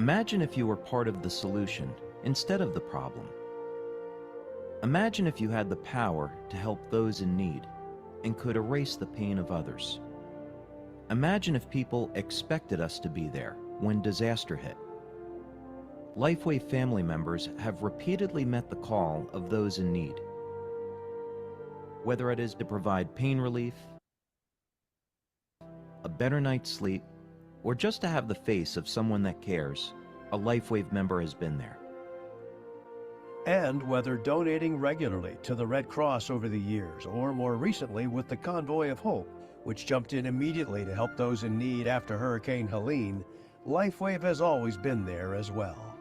Imagine if you were part of the solution instead of the problem. Imagine if you had the power to help those in need and could erase the pain of others. Imagine if people expected us to be there when disaster hit. LifeWave family members have repeatedly met the call of those in need. Whether it is to provide pain relief, a better night's sleep, or just to have the face of someone that cares, a LifeWave member has been there. And whether donating regularly to the Red Cross over the years, or more recently with the Convoy of Hope, which jumped in immediately to help those in need after Hurricane Helene, LifeWave has always been there as well.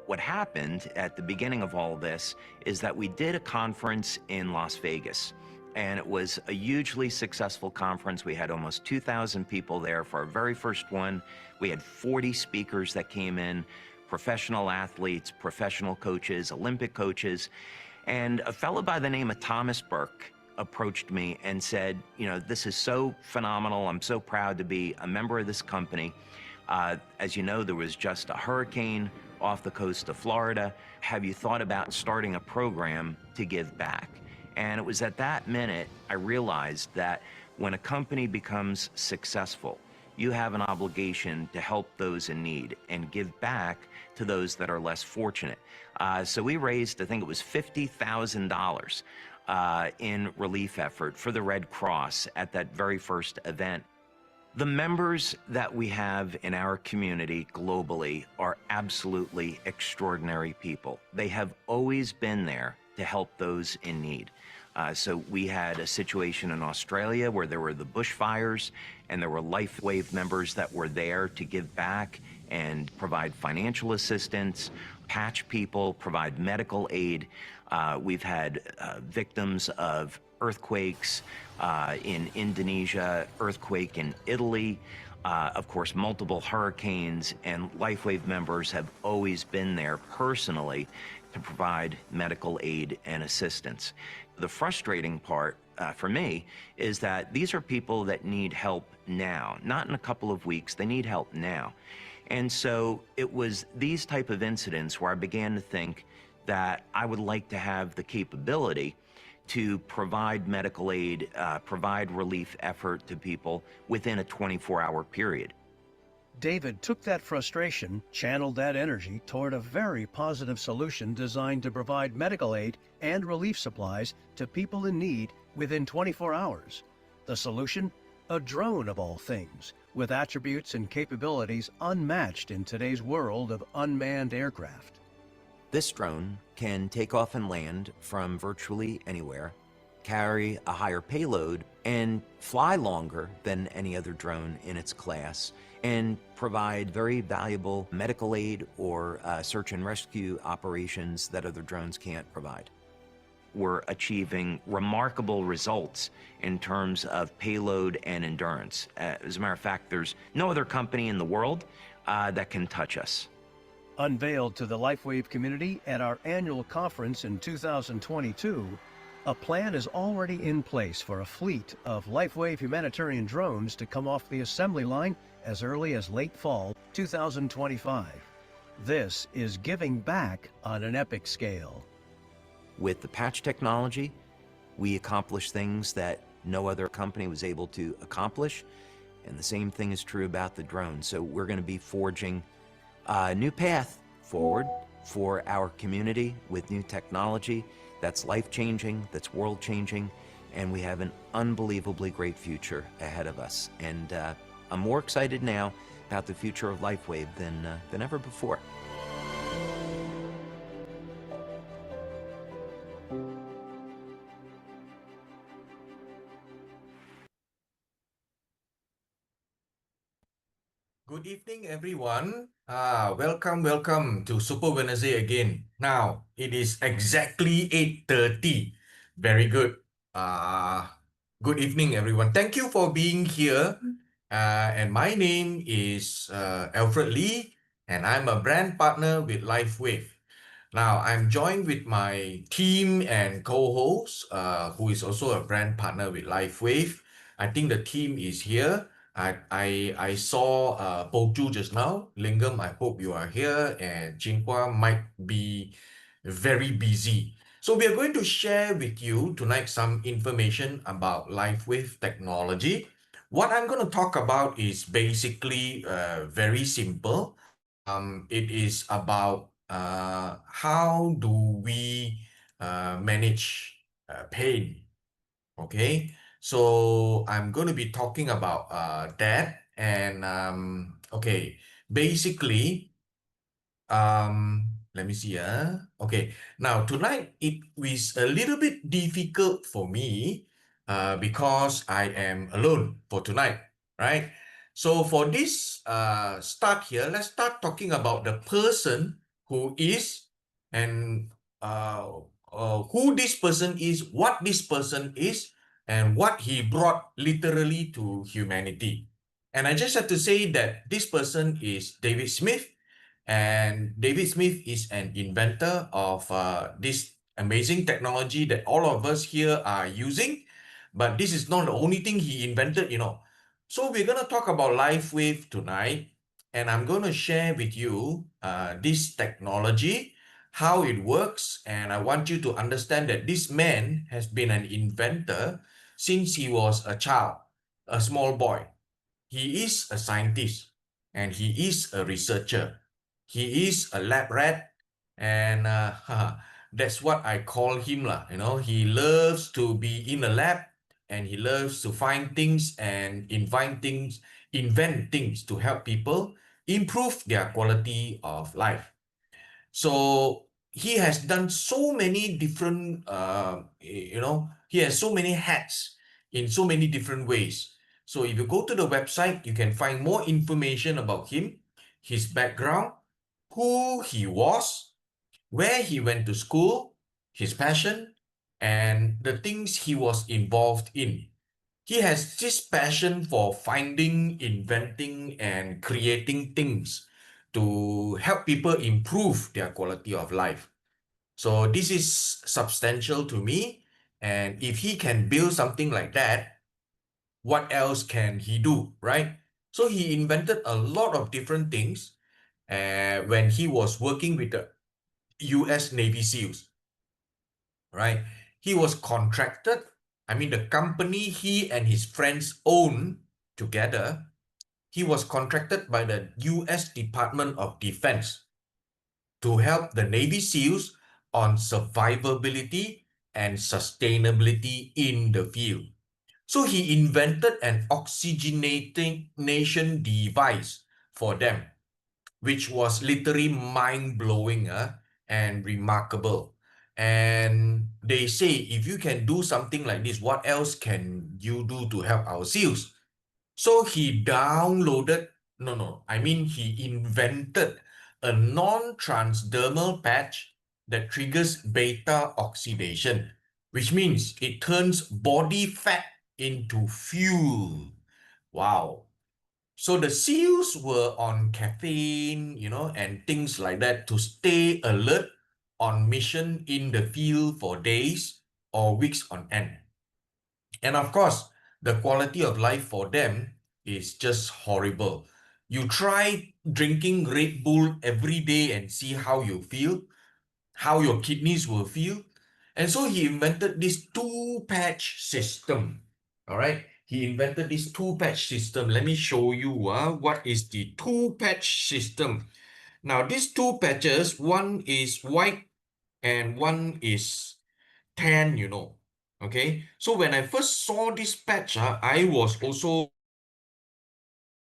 What happened at the beginning of all this is that we did a conference in Las Vegas, and it was a hugely successful conference. We had almost 2,000 people there for our very first one. We had 40 speakers that came in, professional athletes, professional coaches, Olympic coaches, and a fellow by the name of Thomas Burke approached me and said, you know, this is so phenomenal. I'm so proud to be a member of this company. As you know, there was just a hurricane off the coast of Florida. Have you thought about starting a program to give back? And it was at that minute I realized that when a company becomes successful, you have an obligation to help those in need and give back to those that are less fortunate. So we raised, I think it was $50,000 in relief effort for the Red Cross at that very first event. The members that we have in our community globally are absolutely extraordinary people. They have always been there to help those in need. So we had a situation in Australia where there were the bushfires, and there were LifeWave members that were there to give back and provide financial assistance, patch people, provide medical aid. We've had victims of earthquakes in Indonesia, earthquake in Italy, of course, multiple hurricanes, and LifeWave members have always been there personally to provide medical aid and assistance. The frustrating part for me is that these are people that need help now, not in a couple of weeks. They need help now. And so it was these type of incidents where I began to think that I would like to have the capability to provide medical aid, provide relief effort to people within a 24-hour period. David took that frustration, channeled that energy toward a very positive solution designed to provide medical aid and relief supplies to people in need within 24 hours. The solution? A drone of all things, with attributes and capabilities unmatched in today's world of unmanned aircraft. This drone can take off and land from virtually anywhere, carry a higher payload, and fly longer than any other drone in its class, and provide very valuable medical aid or search and rescue operations that other drones can't provide. We're achieving remarkable results in terms of payload and endurance. As a matter of fact, there's no other company in the world that can touch us. Unveiled to the LifeWave community at our annual conference in 2022, a plan is already in place for a fleet of LifeWave humanitarian drones to come off the assembly line as early as late fall 2025. This is giving back on an epic scale. With the patch technology, we accomplish things that no other company was able to accomplish, and the same thing is true about the drone. So we're going to be forging a new path forward for our community with new technology that's life-changing, that's world-changing, and we have an unbelievably great future ahead of us. And I'm more excited now about the future of LifeWave than ever before. Good evening, everyone. Welcome to Super Wednesday again. Now, it is exactly 8:30. Very good. Good evening, everyone. Thank you for being here. And my name is Alfred Lee, and I'm a brand partner with LifeWave. Now, I'm joined with my team and co-host, who is also a brand partner with LifeWave. I think the team is here. I saw Poju just now. Lingam, I hope you are here, and Jinhua might be very busy. So we are going to share with you tonight some information about LifeWave technology. What I'm going to talk about is basically very simple. It is about how do we manage pain. Okay, so I'm going to be talking about that. And okay, basically, let me see. Okay, now tonight it is a little bit difficult for me because I am alone for tonight, right? So for this start here, let's start talking about the person who is and who this person is, what this person is, and what he brought literally to humanity. And I just have to say that this person is David Smith. And David Smith is an inventor of this amazing technology that all of us here are using. But this is not the only thing he invented, you know. So we're going to talk about LifeWave tonight. And I'm going to share with you this technology, how it works. And I want you to understand that this man has been an inventor since he was a child, a small boy. He is a scientist and he is a researcher. He is a lab rat, and that's what I call him lah. You know, he loves to be in a lab, and he loves to find things and invent things to help people improve their quality of life. So he has done so many different, he has so many hats in so many different ways. So if you go to the website, you can find more information about him, his background, who he was, where he went to school, his passion, and the things he was involved in. He has this passion for finding, inventing, and creating things to help people improve their quality of life. So this is substantial to me. And if he can build something like that, what else can he do, right? So he invented a lot of different things when he was working with the US Navy SEALs, right? He was contracted. I mean, the company he and his friends own together, he was contracted by the US Department of Defense to help the Navy SEALs on survivability and sustainability in the field. So he invented an oxygenation device for them, which was literally mind-blowing and remarkable. And they say, if you can do something like this, what else can you do to help our SEALs? So he he invented a non-transdermal patch that triggers beta oxidation, which means it turns body fat into fuel. Wow. So the SEALs were on caffeine, and things like that to stay alert on mission in the field for days or weeks on end. And of course, the quality of life for them is just horrible. You try drinking Red Bull every day and see how you feel, how your kidneys will feel. And so he invented this two-patch system. All right. He invented this two-patch system. Let me show you what is the two-patch system. Now, these two patches, one is white and one is tan, Okay. So when I first saw this patch, I was also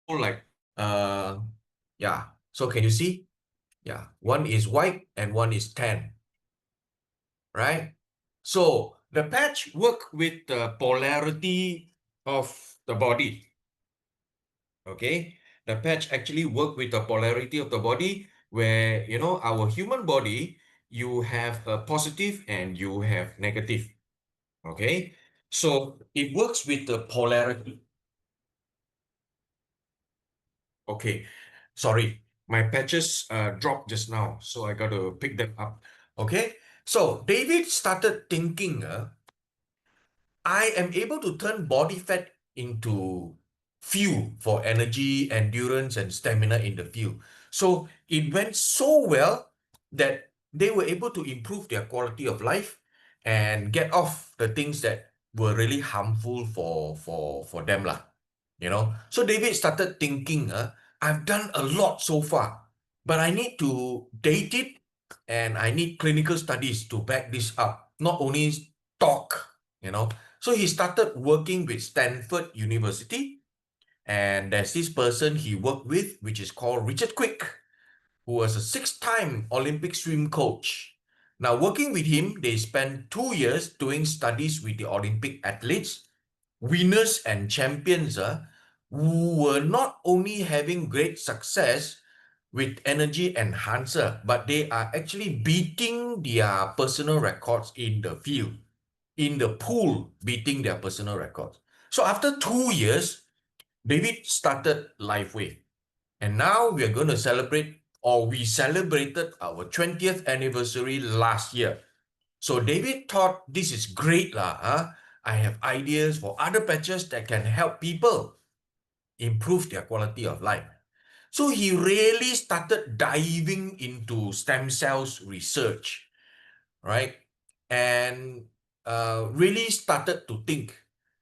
like, yeah. So can you see? Yeah. One is white and one is tan. Right? So the patch work with the polarity of the body. Okay, the patch actually work with the polarity of the body, where our human body, you have a positive and you have negative. Okay, so it works with the polarity. Okay, sorry, my patches dropped just now, so I got to pick them up. Okay, so David started thinking, I am able to turn body fat into fuel for energy, endurance, and stamina in the field. So it went so well that they were able to improve their quality of life and get off the things that were really harmful for them lah. So David started thinking, I've done a lot so far, but I need to date it and I need clinical studies to back this up, not only talk. So he started working with Stanford University, and there's this person he worked with, which is called Richard Quick, who was a 6-time Olympic swim coach. Now, working with him, they spent 2 years doing studies with the Olympic athletes, winners and champions, who were not only having great success with energy enhancer, but they are actually beating their personal records in the field, in the pool, beating their personal records. So after 2 years, David started LifeWave. And now we are going to celebrate, or we celebrated our 20th anniversary last year. So David thought, this is great lah. I have ideas for other patches that can help people improve their quality of life. So he really started diving into stem cells research, right? And really started to think.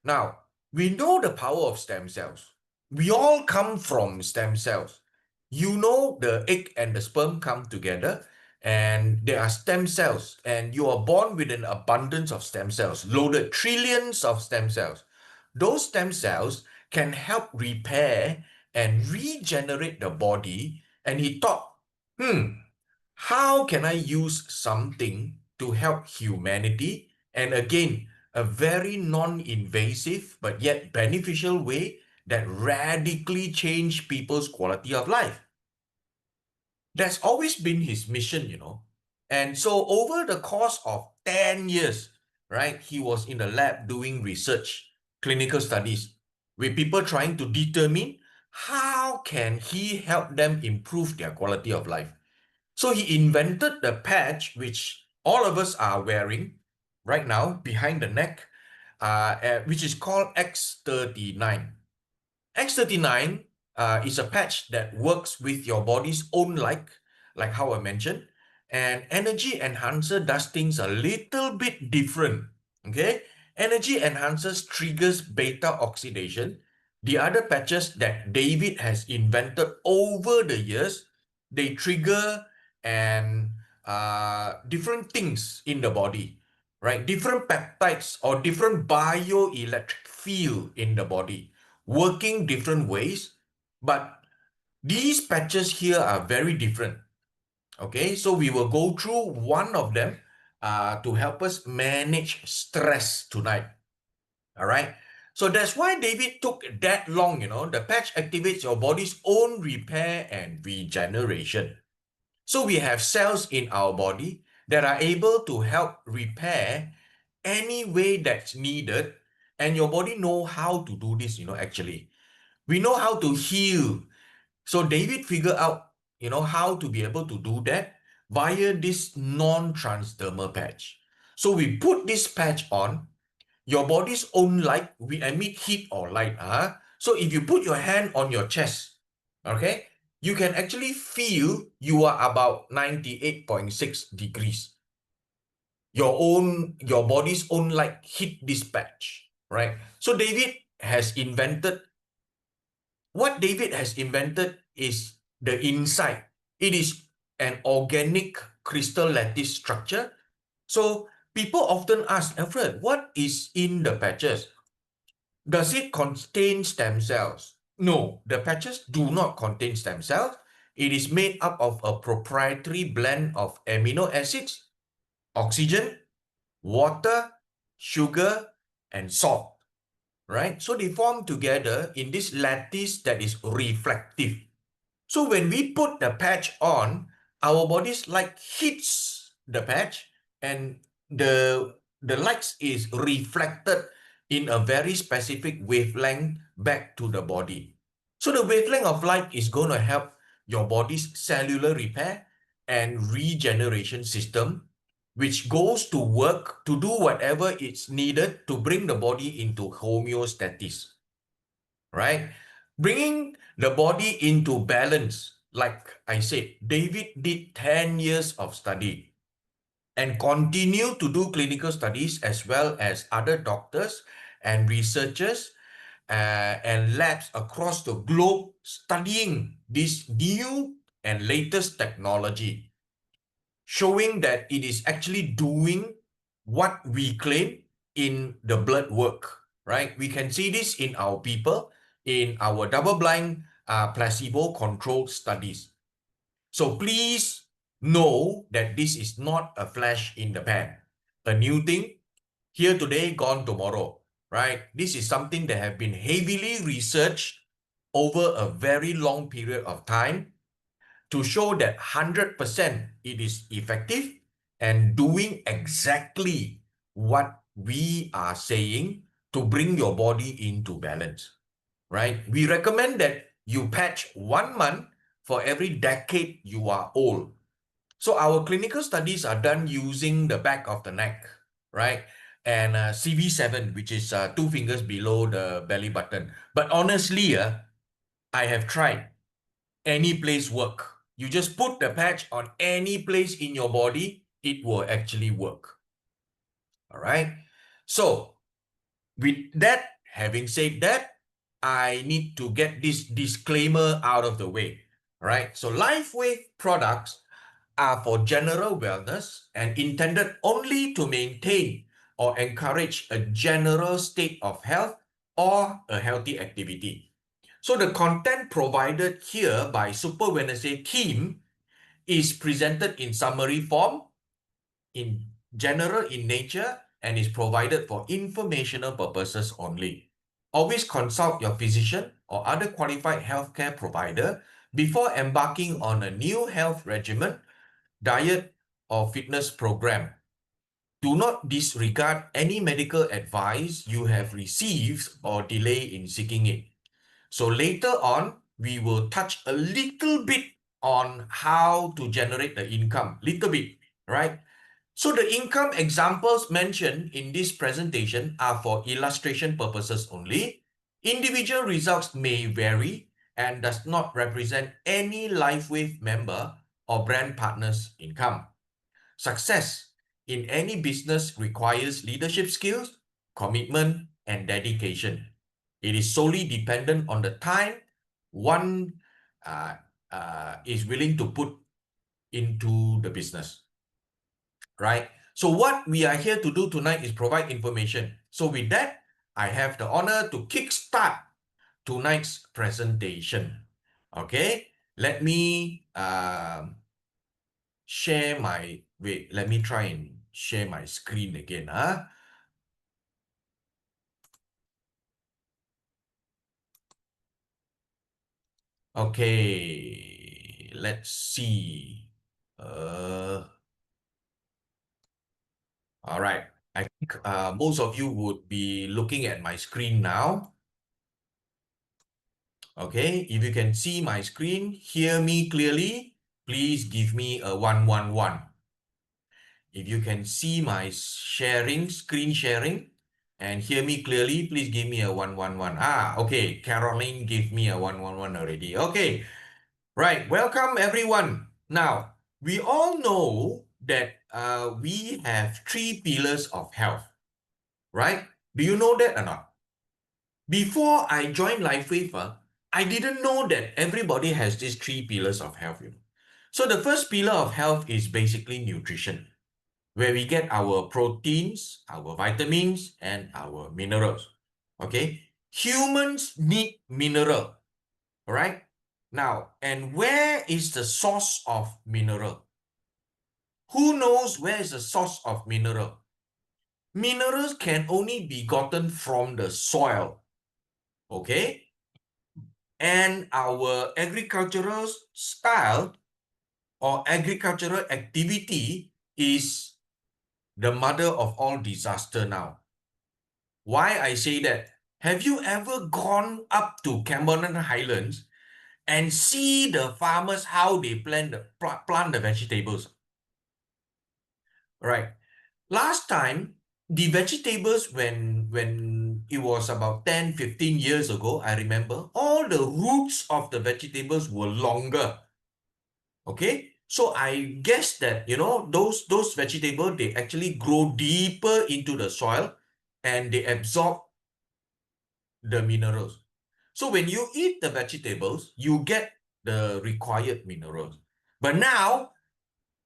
Now, we know the power of stem cells. We all come from stem cells. The egg and the sperm come together and there are stem cells, and you are born with an abundance of stem cells, loaded trillions of stem cells. Those stem cells can help repair and regenerate the body. And he thought, how can I use something to help humanity? And again, a very non-invasive but yet beneficial way that radically changed people's quality of life. That's always been his mission, And so over the course of 10 years, right, he was in the lab doing research, clinical studies, with people trying to determine how can he help them improve their quality of life. So he invented the patch, which all of us are wearing right now behind the neck, which is called X39. X39 is a patch that works with your body's own like how I mentioned, and energy enhancer does things a little bit different. Okay, energy enhancers triggers beta oxidation. The other patches that David has invented over the years, they trigger and different things in the body, right? Different peptides or different bioelectric field in the body, working different ways, but these patches here are very different. Okay, so we will go through one of them to help us manage stress tonight. All right, so that's why David took that long. The patch activates your body's own repair and regeneration. So we have cells in our body that are able to help repair any way that's needed, and your body know how to do this, actually. We know how to heal. So David figured out, how to be able to do that via this non-transdermal patch. So we put this patch on, your body's own light, we emit heat or light. So if you put your hand on your chest, okay, you can actually feel you are about 98.6 degrees. Your body's own light hit this patch, right? So what David has invented is the inside. It is an organic crystal lattice structure. So people often ask, Alfred, what is in the patches? Does it contain stem cells? No, the patches do not contain stem cells. It is made up of a proprietary blend of amino acids, oxygen, water, sugar, and salt, right? So they form together in this lattice that is reflective. So when we put the patch on, our body's light hits the patch and the light is reflected in a very specific wavelength back to the body. So the wavelength of light is going to help your body's cellular repair and regeneration system, which goes to work to do whatever it's needed to bring the body into homeostasis, right? Bringing the body into balance, like I said, David did 10 years of study and continue to do clinical studies as well as other doctors and researchers and labs across the globe studying this new and latest technology, showing that it is actually doing what we claim in the blood work, right? We can see this in our people, in our double-blind placebo-controlled studies. So please know that this is not a flash in the pan, a new thing, here today, gone tomorrow, right? This is something that have been heavily researched over a very long period of time to show that 100% it is effective and doing exactly what we are saying to bring your body into balance, right? We recommend that you patch 1 month for every decade you are old. So our clinical studies are done using the back of the neck, right? And CV7, which is 2 fingers below the belly button. But honestly, I have tried. Any place work. You just put the patch on any place in your body, it will actually work. All right. So with that, having said that, I need to get this disclaimer out of the way. All right. So LifeWave products are for general wellness and intended only to maintain or encourage a general state of health or a healthy activity. So the content provided here by Super Wednesday team is presented in summary form, in general in nature, and is provided for informational purposes only. Always consult your physician or other qualified healthcare provider before embarking on a new health regimen, diet, or fitness program. Do not disregard any medical advice you have received or delay in seeking it. So later on, we will touch a little bit on how to generate the income, little bit, right? So the income examples mentioned in this presentation are for illustration purposes only. Individual results may vary and does not represent any LifeWave member or brand partner's income. Success in any business requires leadership skills, commitment, and dedication. It is solely dependent on the time one is willing to put into the business, right? So what we are here to do tonight is provide information. So with that, I have the honor to kickstart tonight's presentation. Okay, let me share my, wait, let me try and share my screen again. Okay, let's see. All right. I think most of you would be looking at my screen now. Okay, if you can see my screen, hear me clearly, please give me a 111. If you can see my sharing, screen sharing, and hear me clearly, please give me a 111. Okay, Caroline gave me a 111 already. Okay, right, welcome everyone. Now, we all know that we have 3 pillars of health, right? Do you know that or not? Before I joined LifeWave, I didn't know that everybody has these 3 pillars of health. So the first pillar of health is basically nutrition, where we get our proteins, our vitamins, and our minerals. Okay, humans need mineral, all right? Now, and where is the source of mineral? Who knows where is the source of mineral? Minerals can only be gotten from the soil, okay? And our agricultural style or agricultural activity is the mother of all disaster now. Why I say that? Have you ever gone up to Cameron Highlands and see the farmers how they plant the vegetables? Right. Last time, the vegetables when when it was about 10, 15 years ago, I remember, all the roots of the vegetables were longer. Okay, so I guess that, you know, those vegetables, they actually grow deeper into the soil and they absorb the minerals. So when you eat the vegetables, you get the required minerals. But now,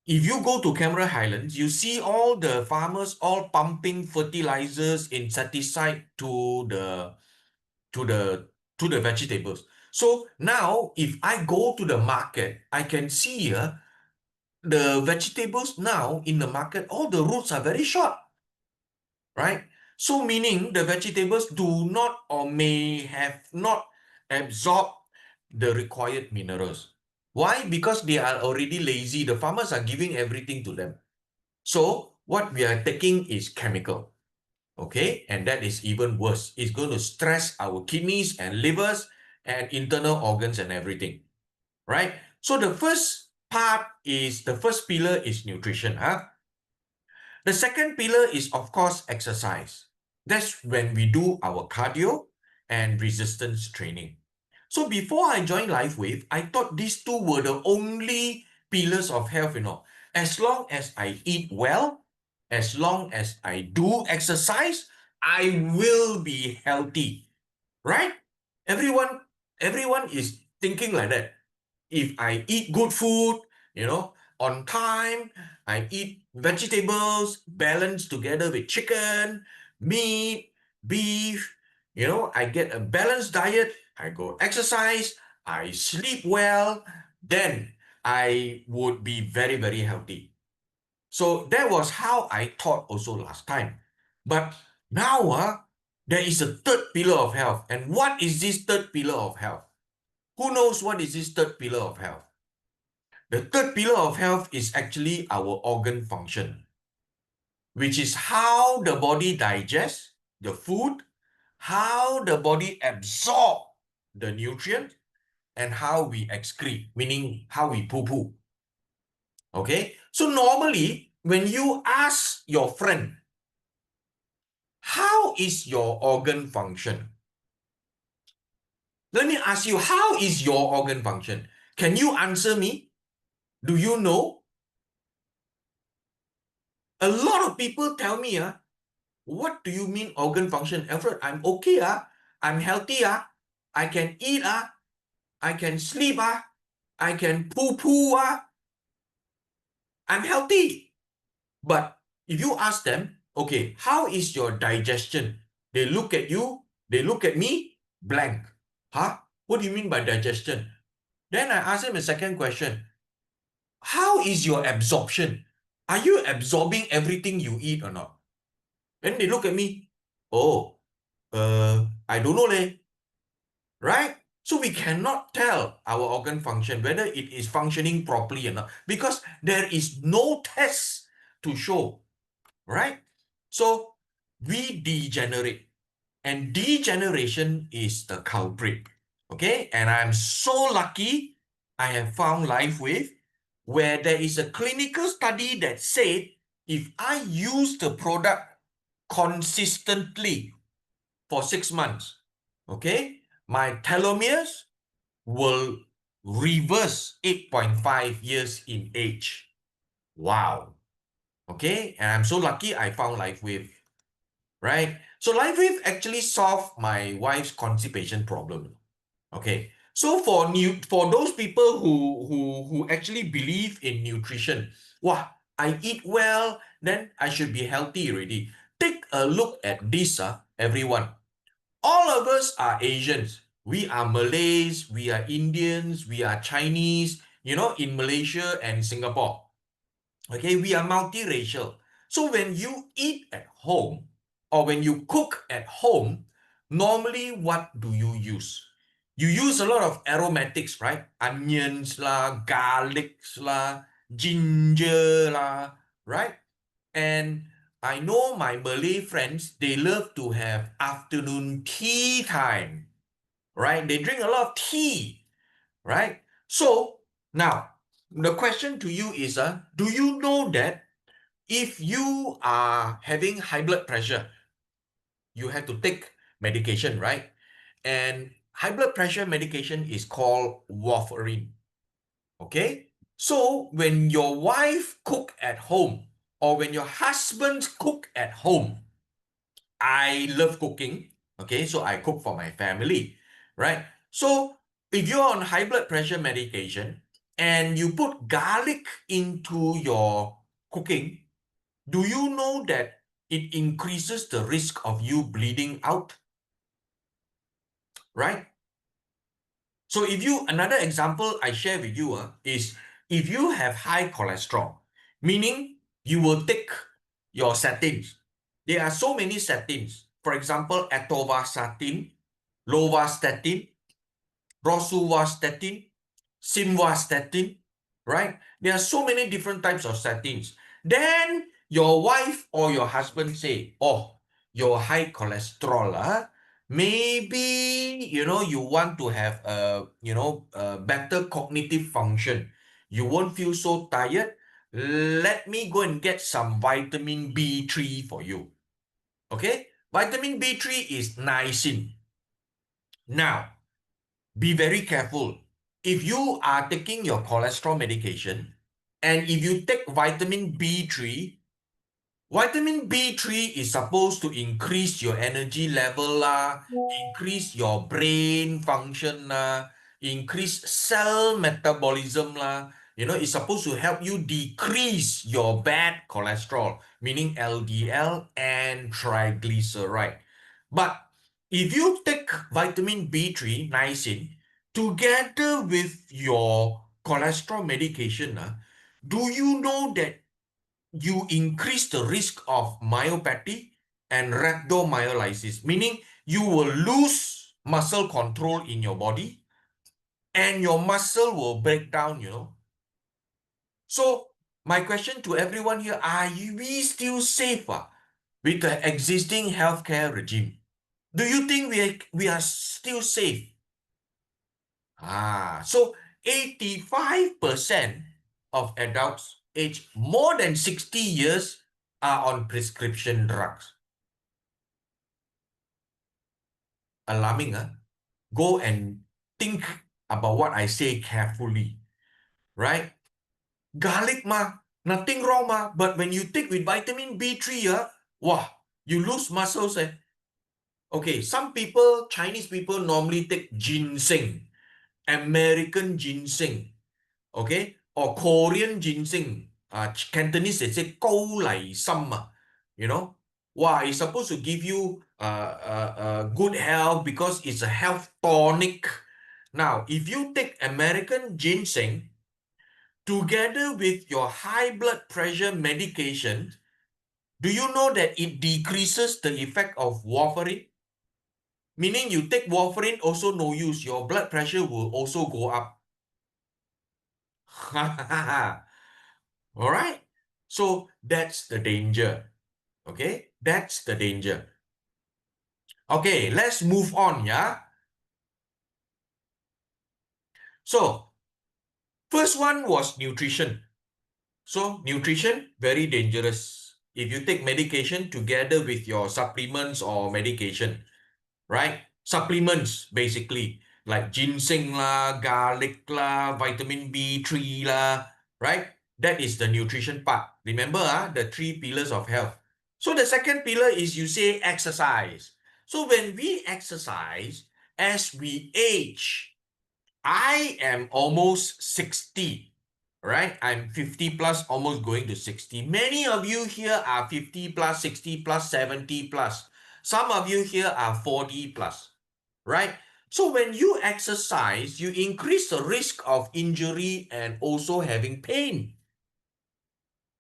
if you go to Cameron Highlands, you see all the farmers all pumping fertilizers, insecticide to the vegetables. So now, if I go to the market, I can see the vegetables now in the market, all the roots are very short, right? So meaning the vegetables do not or may have not absorbed the required minerals. Why? Because they are already lazy. The farmers are giving everything to them. So what we are taking is chemical, okay? And that is even worse. It's going to stress our kidneys and livers and internal organs and everything, right? So the first pillar is nutrition. The second pillar is, of course, exercise. That's when we do our cardio and resistance training. So before I joined LifeWave, I thought these two were the only pillars of health, you know. As long as I eat well, as long as I do exercise, I will be healthy, right? Everyone is thinking like that. If I eat good food, you know, on time, I eat vegetables balanced together with chicken, meat, beef, you know, I get a balanced diet, I go exercise, I sleep well, then I would be very, very healthy. So that was how I thought also last time. But now, there is a third pillar of health. And what is this third pillar of health? Who knows what is this third pillar of health? The third pillar of health is actually our organ function, which is how the body digests the food, how the body absorbs the nutrient, and how we excrete, meaning how we poo-poo. Okay? So normally, when you ask your friend, how is your organ function? Let me ask you, how is your organ function? Can you answer me? Do you know? A lot of people tell me, what do you mean organ function? Alfred, I'm okay, I'm healthy, I can eat, I can sleep, I can poo-poo, I'm healthy. But if you ask them, okay, how is your digestion? They look at you, they look at me, blank. What do you mean by digestion? Then I ask them a second question. How is your absorption? Are you absorbing everything you eat or not? Then they look at me, I don't know, right? So we cannot tell our organ function, whether it is functioning properly or not, because there is no test to show, right? So we degenerate, and degeneration is the culprit, okay? And I'm so lucky I have found LifeWave, where there is a clinical study that said if I use the product consistently for 6 months, okay, my telomeres will reverse 8.5 years in age. Wow. Okay, and I'm so lucky I found LifeWave, right? So LifeWave actually solved my wife's constipation problem. Okay, so for those people who actually believe in nutrition, I eat well, then I should be healthy already. Take a look at this, everyone. All of us are Asians. We are Malays, we are Indians, we are Chinese, you know, in Malaysia and Singapore. Okay, we are multiracial. So when you eat at home or when you cook at home, normally what do you use? You use a lot of aromatics, right? Onions lah, garlics lah, ginger lah, right? And I know my Malay friends, they love to have afternoon tea time, right? They drink a lot of tea, right? So now, the question to you is, do you know that if you are having high blood pressure, you have to take medication, right? And high blood pressure medication is called warfarin. Okay? So when your wife cook at home or when your husband cook at home, I love cooking. Okay, so I cook for my family, right? So if you're on high blood pressure medication and you put garlic into your cooking, do you know that it increases the risk of you bleeding out? Right? So another example I share with you is if you have high cholesterol, meaning you will take your statins. There are so many statins. For example, atorvastatin, lovastatin, rosuvastatin, simvastatin, right? There are so many different types of statins. Then your wife or your husband say, oh, your high cholesterol, maybe, you want to have a better cognitive function. You won't feel so tired. Let me go and get some vitamin B3 for you. Okay? Vitamin B3 is niacin. Now, be very careful. If you are taking your cholesterol medication and if you take vitamin B3 is supposed to increase your energy level, increase your brain function, increase cell metabolism. It's supposed to help you decrease your bad cholesterol, meaning LDL and triglyceride. But if you take vitamin B3, niacin, together with your cholesterol medication, do you know that you increase the risk of myopathy and rhabdomyolysis, meaning you will lose muscle control in your body and your muscle will break down, So my question to everyone here, are we still safe with the existing healthcare regime? Do you think we are still safe? So 85% of adults aged more than 60 years are on prescription drugs. Alarming, huh? Go and think about what I say carefully, right? Garlic, nothing wrong, but when you take with vitamin B3, you lose muscles. Okay, some people, Chinese people normally take ginseng, American ginseng, okay, or Korean ginseng. Cantonese, they say kou lai sam, it's supposed to give you good health because it's a health tonic. Now, if you take American ginseng together with your high blood pressure medication, do you know that it decreases the effect of warfarin? Meaning you take warfarin, also no use. Your blood pressure will also go up. All right? So that's the danger. Okay? That's the danger. Okay, let's move on, yeah? So, first one was nutrition. So, nutrition, very dangerous. If you take medication together with your supplements or medication, right? Supplements, basically, like ginseng garlic vitamin B3 right? That is the nutrition part. Remember, the 3 pillars of health. So the second pillar is you say exercise. So when we exercise, as we age, I am almost 60, right? I'm 50 plus, almost going to 60. Many of you here are 50 plus, 60 plus, 70 plus. Some of you here are 40 plus, right? So when you exercise, you increase the risk of injury and also having pain,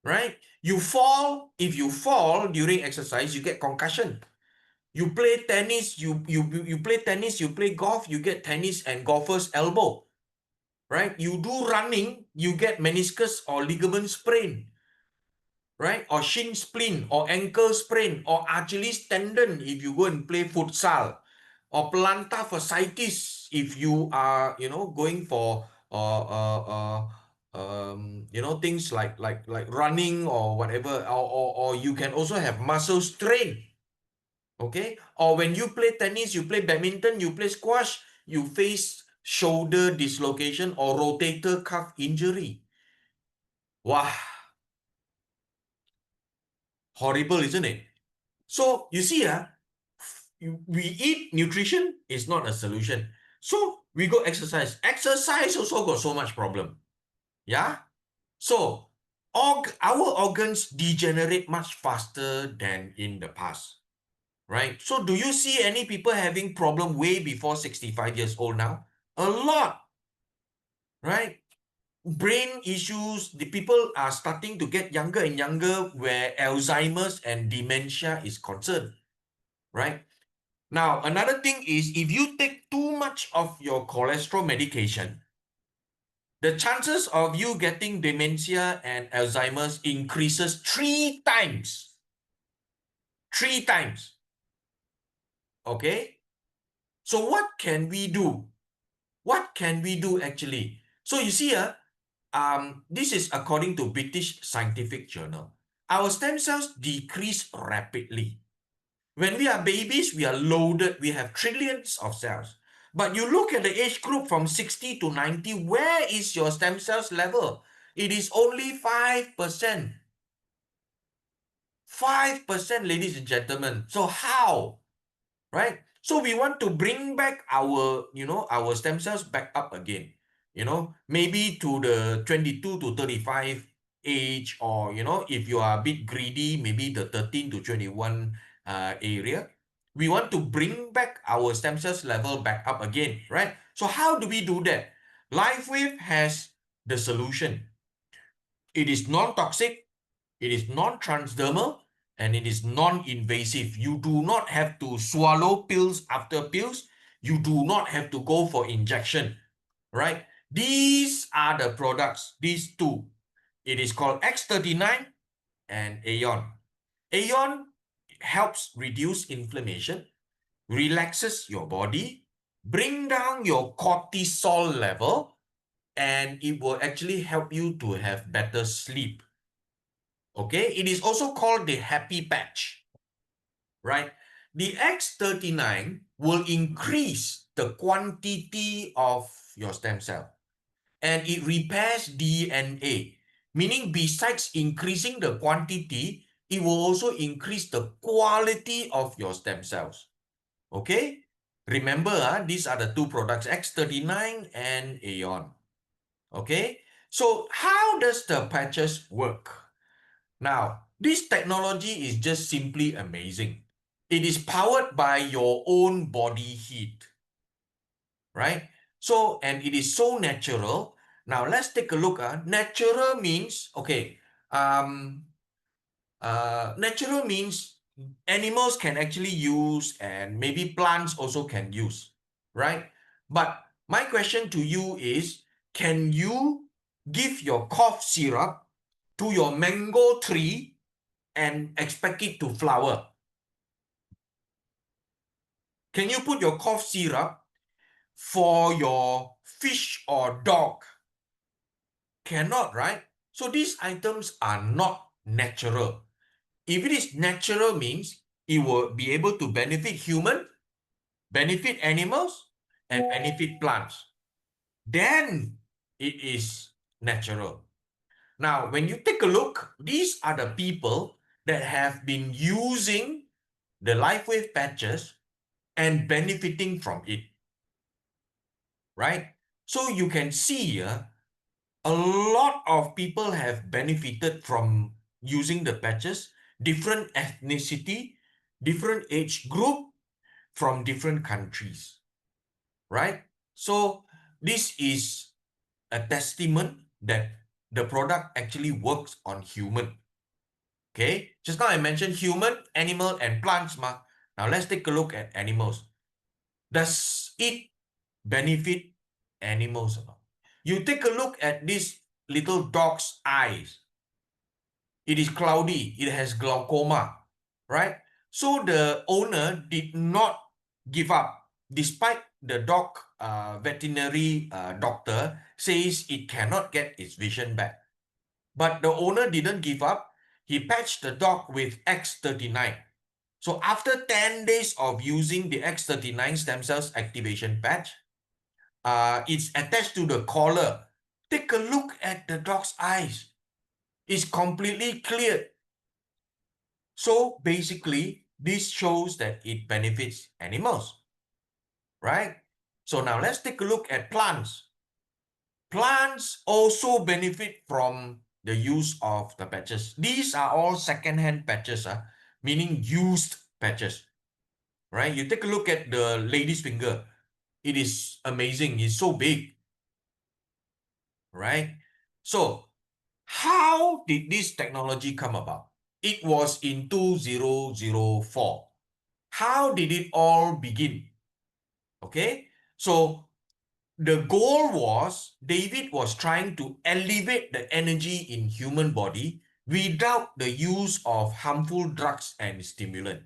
right? If you fall during exercise, you get concussion. You play tennis, you play tennis, you play golf, you get tennis and golfer's elbow, right? You do running, you get meniscus or ligament sprain, right? Or shin splint or ankle sprain or Achilles tendon if you go and play futsal, or plantar fasciitis if you are, going for things like running or whatever, or you can also have muscle strain, Okay? Or when you play tennis, you play badminton, you play squash, you face shoulder dislocation or rotator cuff injury. Wow. Horrible, isn't it? So you see, we eat nutrition is not a solution. So we go exercise. Exercise also got so much problem. Yeah? So our organs degenerate much faster than in the past. Right? So do you see any people having problem way before 65 years old now? A lot. Right? Brain issues, the people are starting to get younger and younger where Alzheimer's and dementia is concerned. Right? Now, another thing is if you take too much of your cholesterol medication, the chances of you getting dementia and Alzheimer's increases 3 times. 3 times. Okay? So what can we do? What can we do actually? So you see, this is according to British Scientific Journal. Our stem cells decrease rapidly. When we are babies, we are loaded. We have trillions of cells. But you look at the age group from 60 to 90, where is your stem cells level? It is only 5%. 5%, ladies and gentlemen. So how? Right? So we want to bring back our, our stem cells back up again. Maybe to the 22 to 35 age, or, if you are a bit greedy, maybe the 13 to 21 area. We want to bring back our stem cells level back up again, right? So how do we do that? LifeWave has the solution. It is non-toxic, it is non-transdermal, and it is non-invasive. You do not have to swallow pills after pills. You do not have to go for injection, right? These are the products, these two. It is called X39 and Aeon. Aeon helps reduce inflammation, relaxes your body, bring down your cortisol level, and it will actually help you to have better sleep. Okay, it is also called the happy patch, right? The X39 will increase the quantity of your stem cell and it repairs DNA, meaning besides increasing the quantity, it will also increase the quality of your stem cells. Okay? Remember, these are the two products, X39 and Aeon. Okay? So how does the patches work? Now, this technology is just simply amazing. It is powered by your own body heat, right? So, and it is so natural. Now, let's take a look. Natural means, okay, natural means animals can actually use and maybe plants also can use, right? But my question to you is, can you give your cough syrup to your mango tree and expect it to flower? Can you put your cough syrup for your fish or dog? Cannot, right? So these items are not natural. If it is natural means it will be able to benefit human, benefit animals, and benefit plants. Then it is natural. Now, when you take a look, these are the people that have been using the LifeWave patches and benefiting from it, right? So you can see a lot of people have benefited from using the patches, different ethnicity, different age group, from different countries, right? So this is a testament that the product actually works on human. Okay, just now I mentioned human, animal, and plants. Now let's take a look at animals. Does it benefit animals? You take a look at this little dog's eyes. It is cloudy. It has glaucoma, right? So the owner did not give up, despite the dog veterinary doctor says it cannot get its vision back. But the owner didn't give up. He patched the dog with X39. So after 10 days of using the X39 stem cells activation patch, it's attached to the collar. Take a look at the dog's eyes. It's completely clear. So basically, this shows that it benefits animals, right? So now let's take a look at plants. Plants also benefit from the use of the patches. These are all second-hand patches, meaning used patches, right? You take a look at the lady's finger. It is amazing. It's so big, right? So how did this technology come about? It was in 2004. How did it all begin? Okay, so the goal was David was trying to elevate the energy in human body without the use of harmful drugs and stimulant.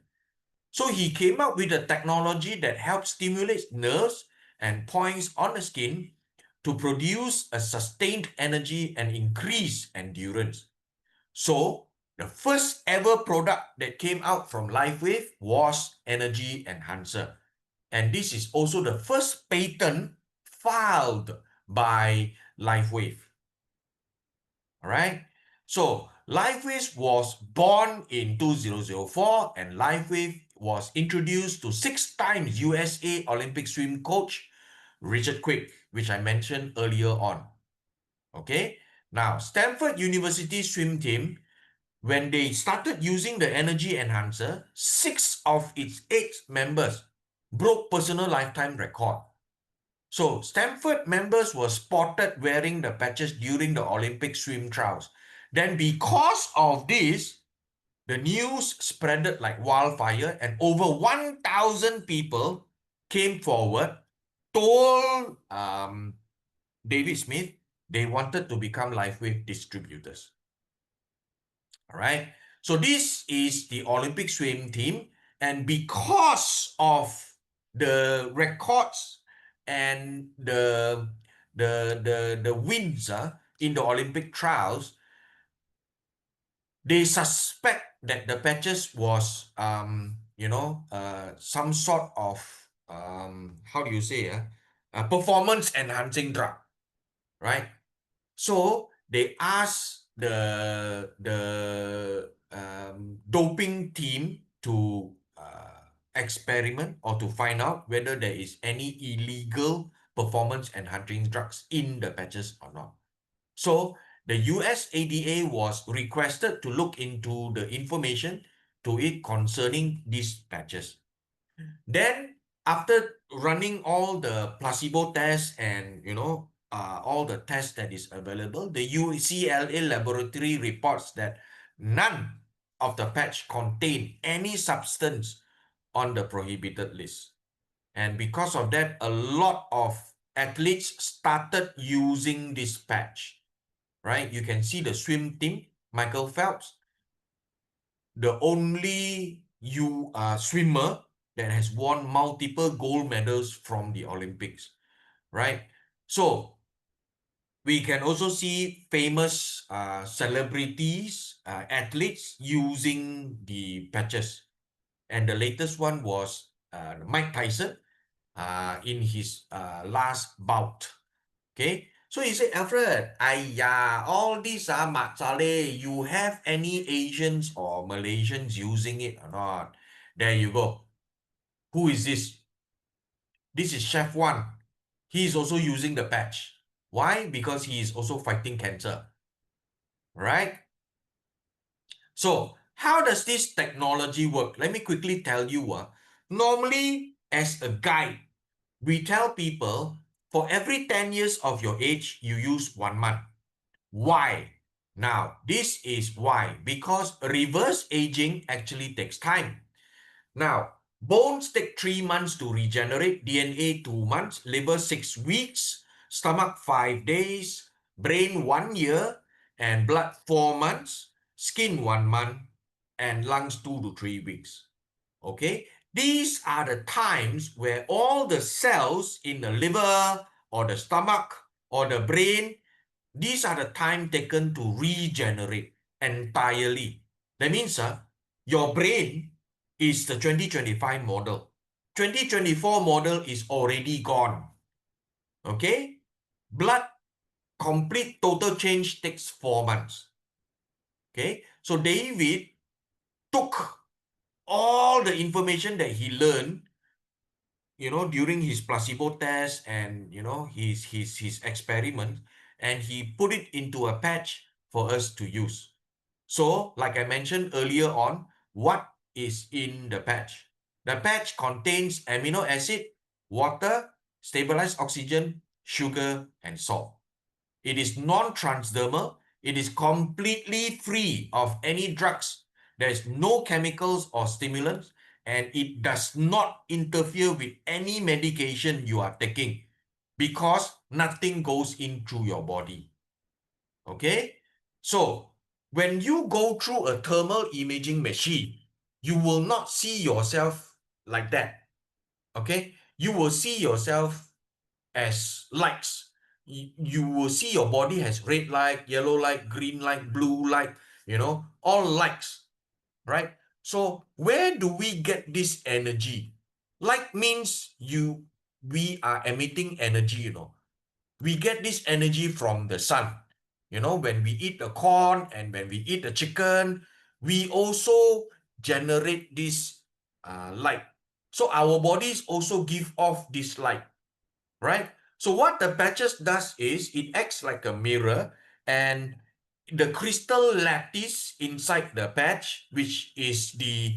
So he came up with a technology that helps stimulate nerves and points on the skin to produce a sustained energy and increase endurance. So the first ever product that came out from LifeWave was Energy Enhancer. And this is also the first patent filed by LifeWave. All right. So LifeWave was born in 2004 and LifeWave was introduced to 6 times USA Olympic swim coach Richard Quick, which I mentioned earlier on. Okay. Now, Stanford University swim team, when they started using the energy enhancer, 6 of its 8 members broke personal lifetime record. So Stanford members were spotted wearing the patches during the Olympic swim trials. Then because of this, the news spreaded like wildfire and over 1,000 people came forward, told David Smith they wanted to become LifeWave distributors. All right. So this is the Olympic swim team. And because of the records and the wins in the Olympic trials, they suspect that the patches was some sort of how do you say a performance enhancing drug, right? So they asked the doping team to experiment or to find out whether there is any illegal performance enhancing drugs in the patches or not. So the US ADA was requested to look into the information to it concerning these patches. Then after running all the placebo tests and all the tests that is available, the UCLA laboratory reports that none of the patch contain any substance on the prohibited list. And because of that, a lot of athletes started using this patch, right? You can see the swim team, Michael Phelps, the only swimmer that has won multiple gold medals from the Olympics, right? So we can also see famous celebrities, athletes using the patches. And the latest one was Mike Tyson in his last bout. Okay, so he said, Alfred, all these are Mat Saleh, you have any Asians or Malaysians using it or not? There you go. Who is this? This is Chef One. He is also using the patch. Why? Because he is also fighting cancer. Right? So, how does this technology work? Let me quickly tell you. Normally, as a guide, we tell people for every 10 years of your age, you use 1 month. Why? Now, this is why. Because reverse aging actually takes time. Now, bones take 3 months to regenerate, DNA 2 months, liver 6 weeks, stomach 5 days, brain 1 year, and blood 4 months, skin 1 month, and lungs 2 to 3 weeks. Okay? These are the times where all the cells in the liver or the stomach or the brain, these are the time taken to regenerate entirely. That means your brain is the 2025 model. 2024 model is already gone. Okay? Blood complete total change takes 4 months. Okay? So David took all the information that he learned, during his placebo test and, his experiment, and he put it into a patch for us to use. So, like I mentioned earlier on, what is in the patch? The patch contains amino acid, water, stabilized oxygen, sugar, and salt. It is non-transdermal. It is completely free of any drugs. There is no chemicals or stimulants, and it does not interfere with any medication you are taking because nothing goes in through your body. Okay? So, when you go through a thermal imaging machine, you will not see yourself like that. Okay? You will see yourself as lights. You will see your body has red light, yellow light, green light, blue light, all lights, right? So where do we get this energy? Light means we are emitting energy, We get this energy from the sun. When we eat the corn and when we eat the chicken, we also generate this light. So our bodies also give off this light, right? So what the patches does is it acts like a mirror, and the crystal lattice inside the patch, which is the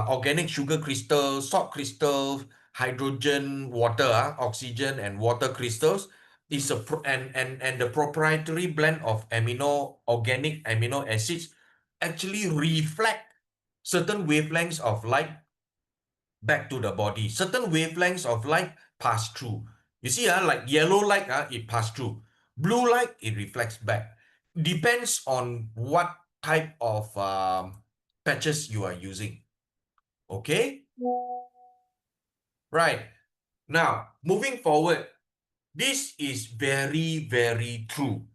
organic sugar crystal, salt crystal, hydrogen, water, oxygen, and water crystals, is and the proprietary blend of organic amino acids actually reflect certain wavelengths of light back to the body. Certain wavelengths of light pass through. You see, like yellow light, it pass through. Blue light, it reflects back. Depends on what type of patches you are using. Okay? Right. Now, moving forward, this is very, very true.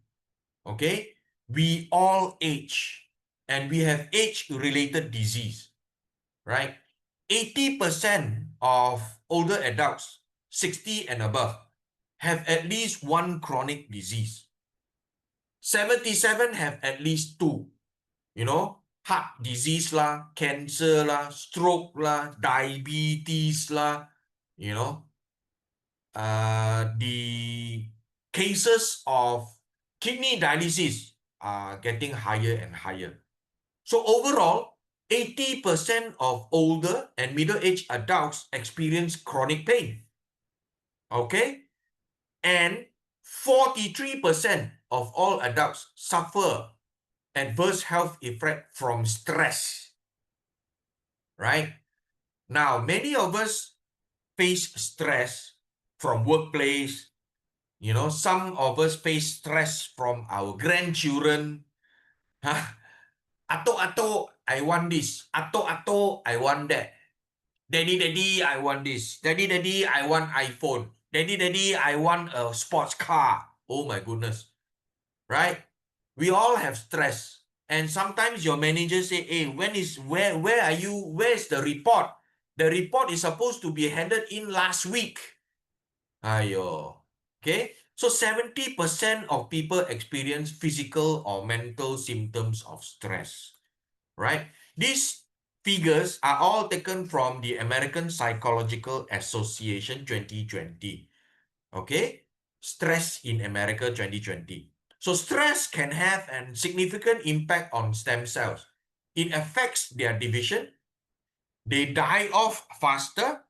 Okay? We all age, and we have age-related disease, right? 80% of older adults, 60 and above, have at least one chronic disease. 77 have at least 2. Heart disease lah, cancer lah, stroke lah, diabetes lah, the cases of kidney dialysis are getting higher and higher. So overall, 80% of older and middle-aged adults experience chronic pain. Okay? And 43% of all adults suffer adverse health effect from stress. Right? Now, many of us face stress from workplace. Some of us face stress from our grandchildren. Ato, I want this. Ato, I want that. Daddy, I want this. Daddy, I want iPhone. Daddy, I want a sports car. Oh my goodness. Right? We all have stress. And sometimes your manager say, hey, where are you? Where's the report? The report is supposed to be handed in last week. Ayo. Okay? So 70% of people experience physical or mental symptoms of stress. Right? These figures are all taken from the American Psychological Association 2020. Okay? Stress in America 2020. So stress can have a significant impact on stem cells. It affects their division. They die off faster.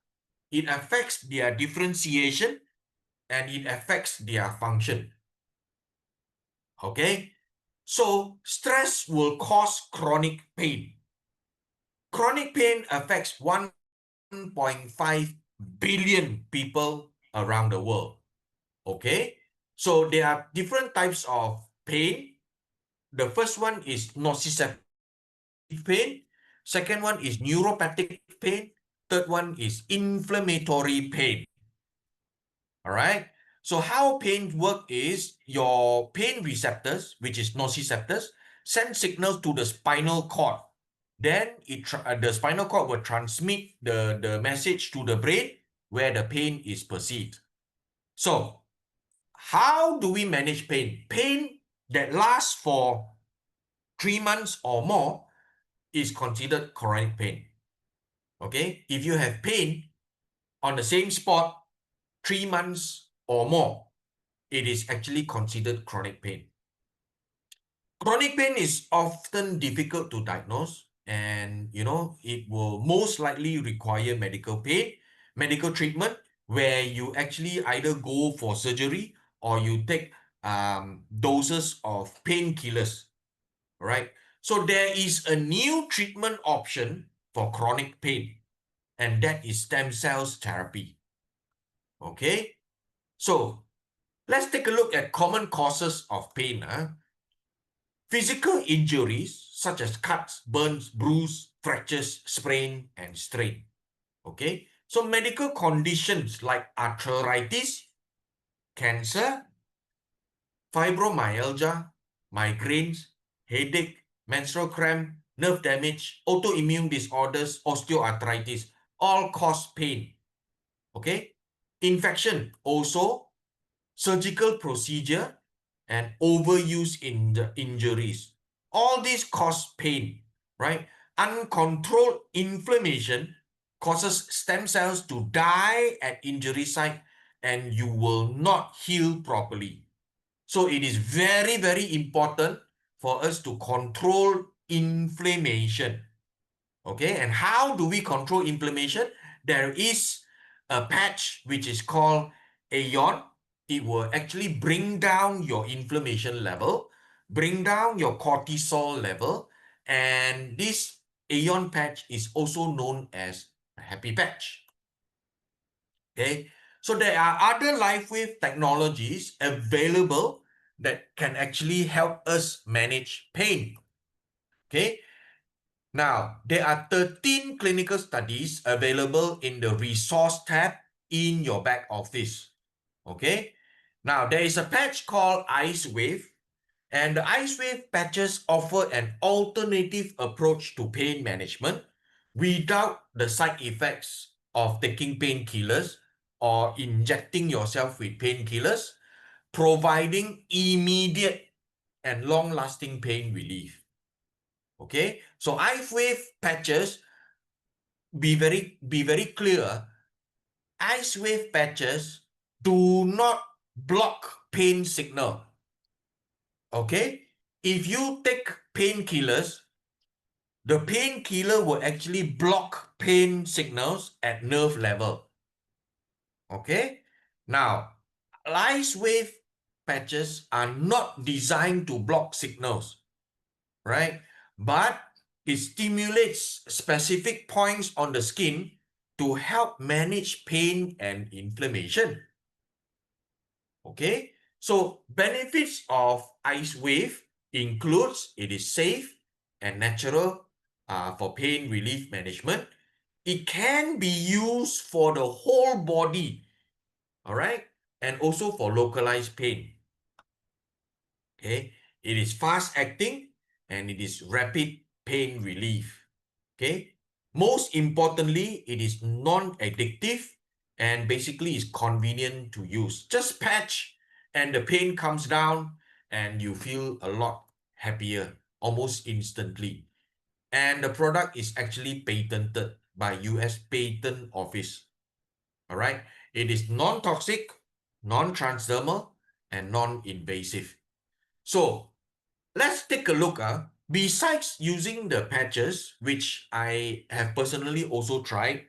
It affects their differentiation, and it affects their function. Okay? So stress will cause chronic pain. Chronic pain affects 1.5 billion people around the world. Okay? So there are different types of pain. The first one is nociceptive pain. Second one is neuropathic pain. Third one is inflammatory pain. All right? So how pain work is your pain receptors, which is nociceptors, send signals to the spinal cord. then the spinal cord will transmit the message to the brain where the pain is perceived. So, how do we manage pain? Pain that lasts for 3 months or more is considered chronic pain. Okay? If you have pain on the same spot 3 months or more, it is actually considered chronic pain. Chronic pain is often difficult to diagnose, and it will most likely require medical treatment, where you actually either go for surgery or you take doses of painkillers. Right? So there is a new treatment option for chronic pain, and that is stem cells therapy. Okay? So let's take a look at common causes of pain. Physical injuries such as cuts, burns, bruise, fractures, sprain, and strain. Okay? So medical conditions like arthritis, cancer, fibromyalgia, migraines, headache, menstrual cramp, nerve damage, autoimmune disorders, osteoarthritis, all cause pain. Okay? Infection also, surgical procedure, and overuse in the injuries. All these cause pain, right? Uncontrolled inflammation causes stem cells to die at injury site, and you will not heal properly. So it is very, very important for us to control inflammation. Okay, and how do we control inflammation? There is a patch which is called Aeon. It will actually bring down your inflammation level, bring down your cortisol level, and this Aeon patch is also known as a happy patch. Okay, so there are other LifeWave technologies available that can actually help us manage pain. Okay, now there are 13 clinical studies available in the resource tab in your back office. Okay, now there is a patch called LifeWave, and the LifeWave patches offer an alternative approach to pain management without the side effects of taking painkillers or injecting yourself with painkillers, providing immediate and long-lasting pain relief. Okay, so LifeWave patches, be very clear, LifeWave patches do not block pain signal. Okay, if you take painkillers, the painkiller will actually block pain signals at nerve level. Okay, now LifeWave patches are not designed to block signals, right? But it stimulates specific points on the skin to help manage pain and inflammation. Okay, so benefits of LifeWave includes it is safe and natural for pain relief management. It can be used for the whole body, all right, and also for localized pain. Okay, it is fast acting and it is rapid pain relief. Okay, most importantly, it is non-addictive and basically is convenient to use. Just patch and the pain comes down and you feel a lot happier almost instantly. And the product is actually patented by US Patent Office. All right, it is non-toxic, non-transdermal, and non-invasive. So let's take a look. Besides using the patches, which I have personally also tried,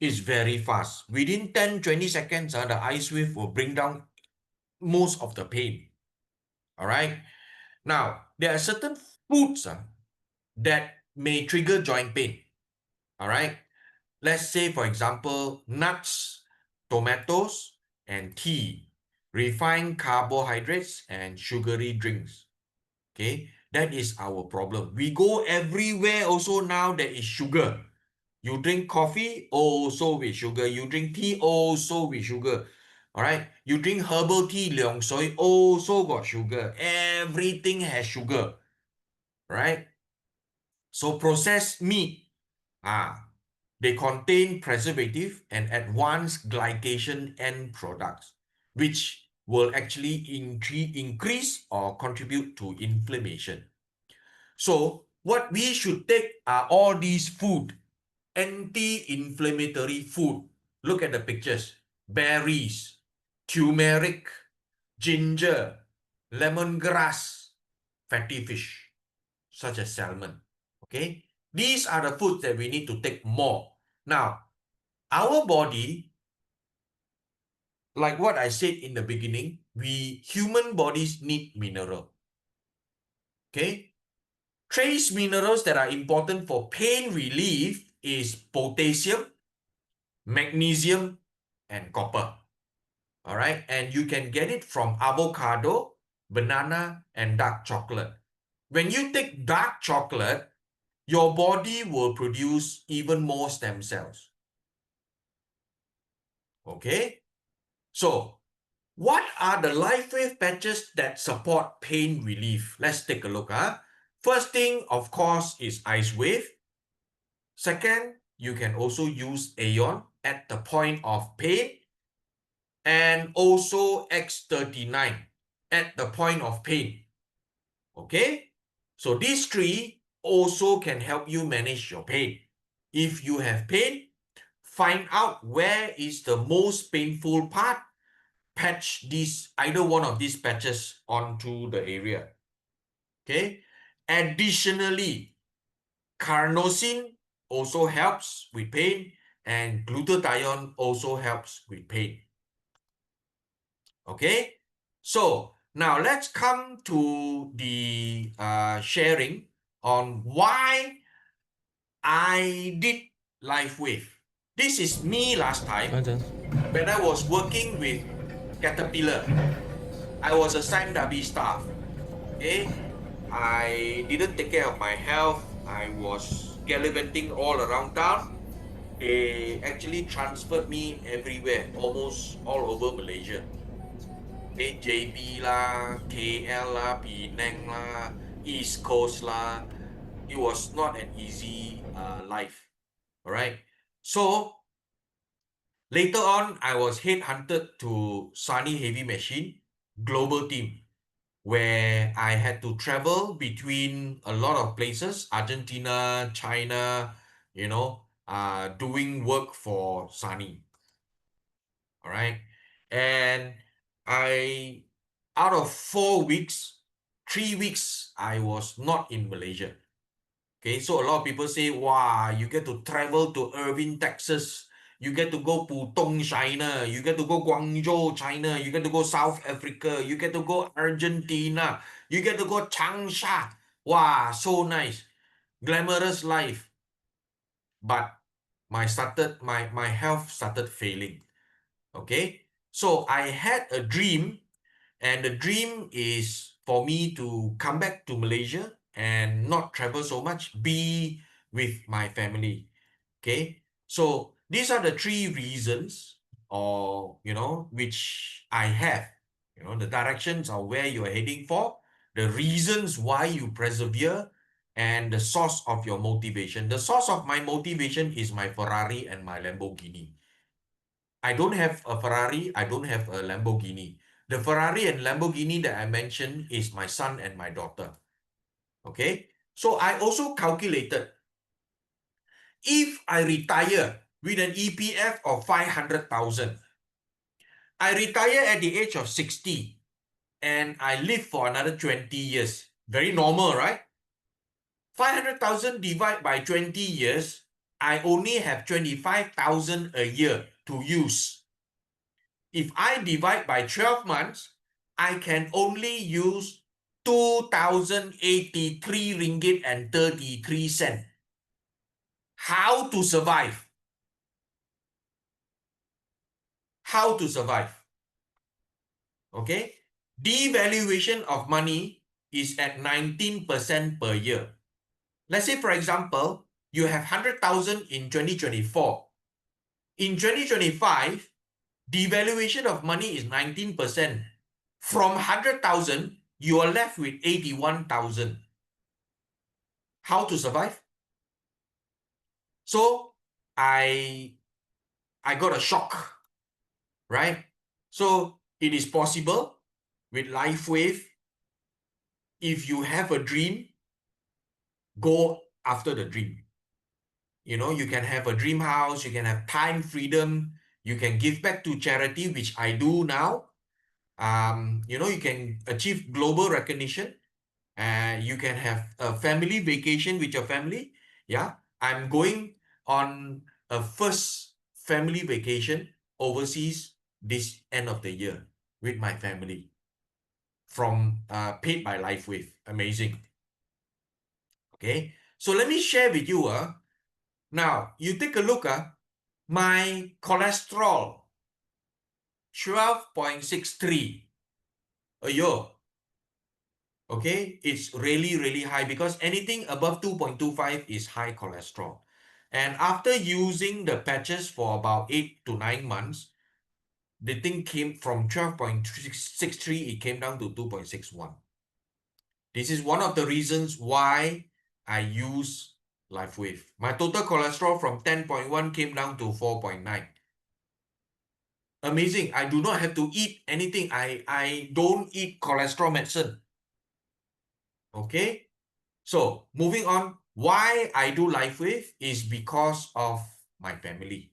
is very fast. Within 10-20 seconds, the LifeWave will bring down most of the pain. All right. Now, there are certain foods that may trigger joint pain. All right. Let's say, for example, nuts, tomatoes, and tea, refined carbohydrates, and sugary drinks. Okay, that is our problem. We go everywhere also now there is sugar. You drink coffee, also with sugar. You drink tea, also with sugar. All right. You drink herbal tea, leong soy, also got sugar. Everything has sugar. Right? So processed meat, they contain preservative and advanced glycation end products, which will actually increase or contribute to inflammation. So what we should take are all these food, anti-inflammatory food. Look at the pictures. Berries, turmeric, ginger, lemongrass, fatty fish, such as salmon. Okay? These are the foods that we need to take more. Now, our body, like what I said in the beginning, human bodies need mineral. Okay? Trace minerals that are important for pain relief is potassium, magnesium, and copper. All right? And you can get it from avocado, banana, and dark chocolate. When you take dark chocolate, your body will produce even more stem cells. Okay? So, what are the LifeWave patches that support pain relief? Let's take a look. First thing, of course, is IceWave. Second, you can also use Aeon at the point of pain, and also X39 at the point of pain. Okay? So these three also can help you manage your pain. If you have pain, find out where is the most painful part. Patch either one of these patches onto the area. Okay? Additionally, carnosine also helps with pain, and glutathione also helps with pain. Okay? So now let's come to the sharing on why I did LifeWave. This is me last time when I was working with Caterpillar. I was a Sime Darby staff. Okay? I didn't take care of my health. I was gallivanting all around town. They actually transferred me everywhere, almost all over Malaysia. JB lah, KL lah, Penang lah, East Coast lah. It was not an easy life. All right. So later on, I was headhunted to Sunny Heavy Machine global team, where I had to travel between a lot of places, Argentina, China, doing work for Sunny. All right. And out of 4 weeks, 3 weeks, I was not in Malaysia. Okay, so a lot of people say, wow, you get to travel to Irving, Texas. You get to go Pudong, China. You get to go Guangzhou, China. You get to go South Africa. You get to go Argentina. You get to go Changsha. Wow, so nice. Glamorous life. But my health started failing. Okay, so I had a dream, and the dream is for me to come back to Malaysia and not travel so much, be with my family. Okay, so these are the 3 reasons, which I have. The directions are where you are heading for, the reasons why you persevere, and the source of your motivation. The source of my motivation is my Ferrari and my Lamborghini. I don't have a Ferrari, I don't have a Lamborghini. The Ferrari and Lamborghini that I mentioned is my son and my daughter. Okay, so I also calculated, if I retire with an EPF of 500,000, I retire at the age of 60, and I live for another 20 years. Very normal, right? 500,000 divided by 20 years, I only have 25,000 a year to use. If I divide by 12 months, I can only use 2,083 ringgit and 33 cents. How to survive? How to survive? Okay? Devaluation of money is at 19% per year. Let's say, for example, you have 100,000 in 2024. In 2025, devaluation of money is 19%. From 100,000, you are left with 81,000. How to survive? So I got a shock, right? So it is possible with LifeWave. If you have a dream, go after the dream. You know, you can have a dream house, you can have time freedom, you can give back to charity, which I do now. You know, you can achieve global recognition. You can have a family vacation with your family. Yeah, I'm going on a first family vacation overseas this end of the year with my family from paid by LifeWave. Amazing. Okay, so let me share with you. Now you take a look. My cholesterol 12.63. Ayo. Okay, it's really, really high because anything above 2.25 is high cholesterol. And after using the patches for about 8 to 9 months, the thing came from 12.63, it came down to 2.61. This is one of the reasons why I use LifeWave. My total cholesterol from 10.1 came down to 4.9. Amazing. I do not have to eat anything. I don't eat cholesterol medicine. Okay, so moving on, why I do LifeWave is because of my family,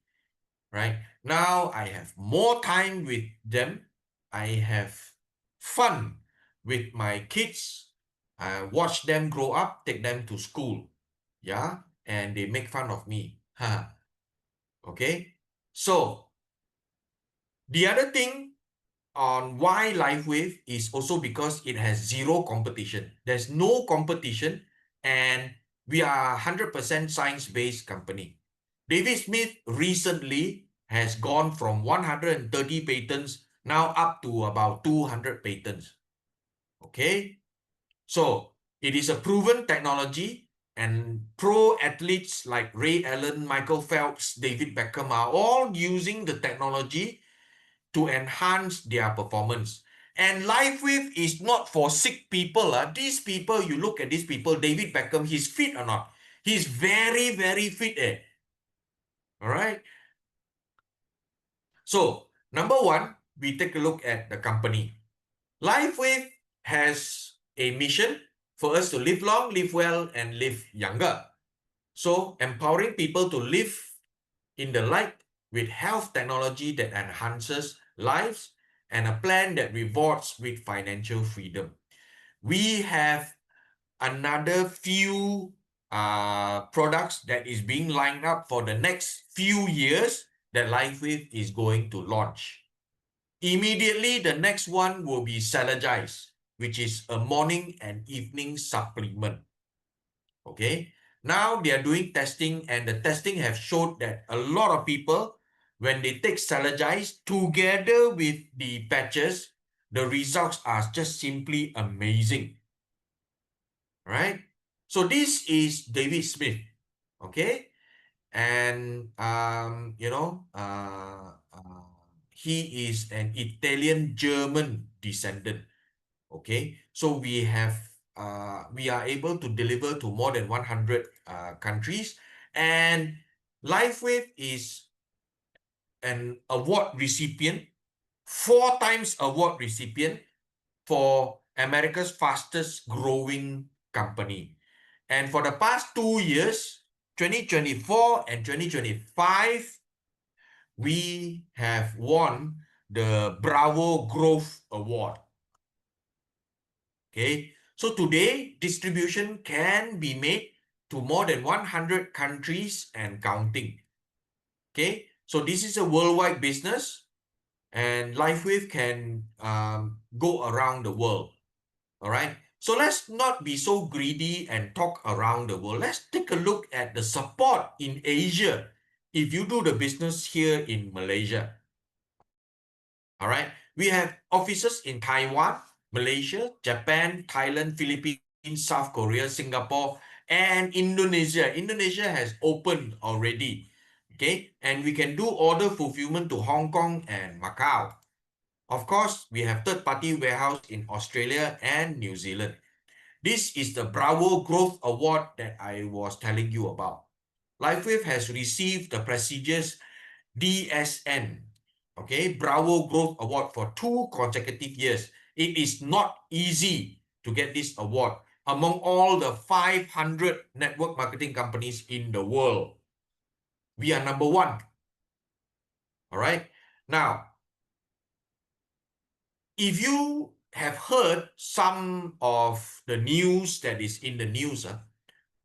right? Now I have more time with them. I have fun with my kids. I watch them grow up, take them to school, yeah, and they make fun of me. Okay, so the other thing on why LifeWave is also because it has zero competition. There's no competition, and we are 100% science-based company. David Smith recently has gone from 130 patents now up to about 200 patents. Okay, so it is a proven technology, and pro athletes like Ray Allen, Michael Phelps, David Beckham are all using the technology to enhance their performance. And LifeWave is not for sick people. These people, you look at these people, David Beckham, he's fit or not? He's very, very fit. All right. So, number one, we take a look at the company. LifeWave has a mission for us to live long, live well, and live younger. So, empowering people to live in the light with health technology that enhances lives and a plan that rewards with financial freedom. We have another few products that is being lined up for the next few years that LifeWave is going to launch. Immediately, the next one will be Synergize, which is a morning and evening supplement. Okay, now they are doing testing, and the testing have showed that a lot of people, when they take Synergize together with the patches, the results are just simply amazing. Right? So this is David Smith. Okay, and he is an Italian-German descendant. Okay, so we are able to deliver to more than 100 countries, and LifeWave is an award recipient, 4 times award recipient for America's fastest growing company. And for the past 2 years, 2024 and 2025, we have won the Bravo Growth Award. Okay, so today distribution can be made to more than 100 countries and counting. Okay, so this is a worldwide business, and LifeWave can go around the world. All right, so let's not be so greedy and talk around the world. Let's take a look at the support in Asia if you do the business here in Malaysia. All right, we have offices in Taiwan, Malaysia, Japan, Thailand, Philippines, South Korea, Singapore, and Indonesia. Indonesia has opened already. Okay, and we can do order fulfillment to Hong Kong and Macau. Of course, we have third-party warehouse in Australia and New Zealand. This is the Bravo Growth Award that I was telling you about. LifeWave has received the prestigious DSN, okay, Bravo Growth Award for 2 consecutive years. It is not easy to get this award among all the 500 network marketing companies in the world. We are number 1. All right. Now, if you have heard some of the news that is in the news,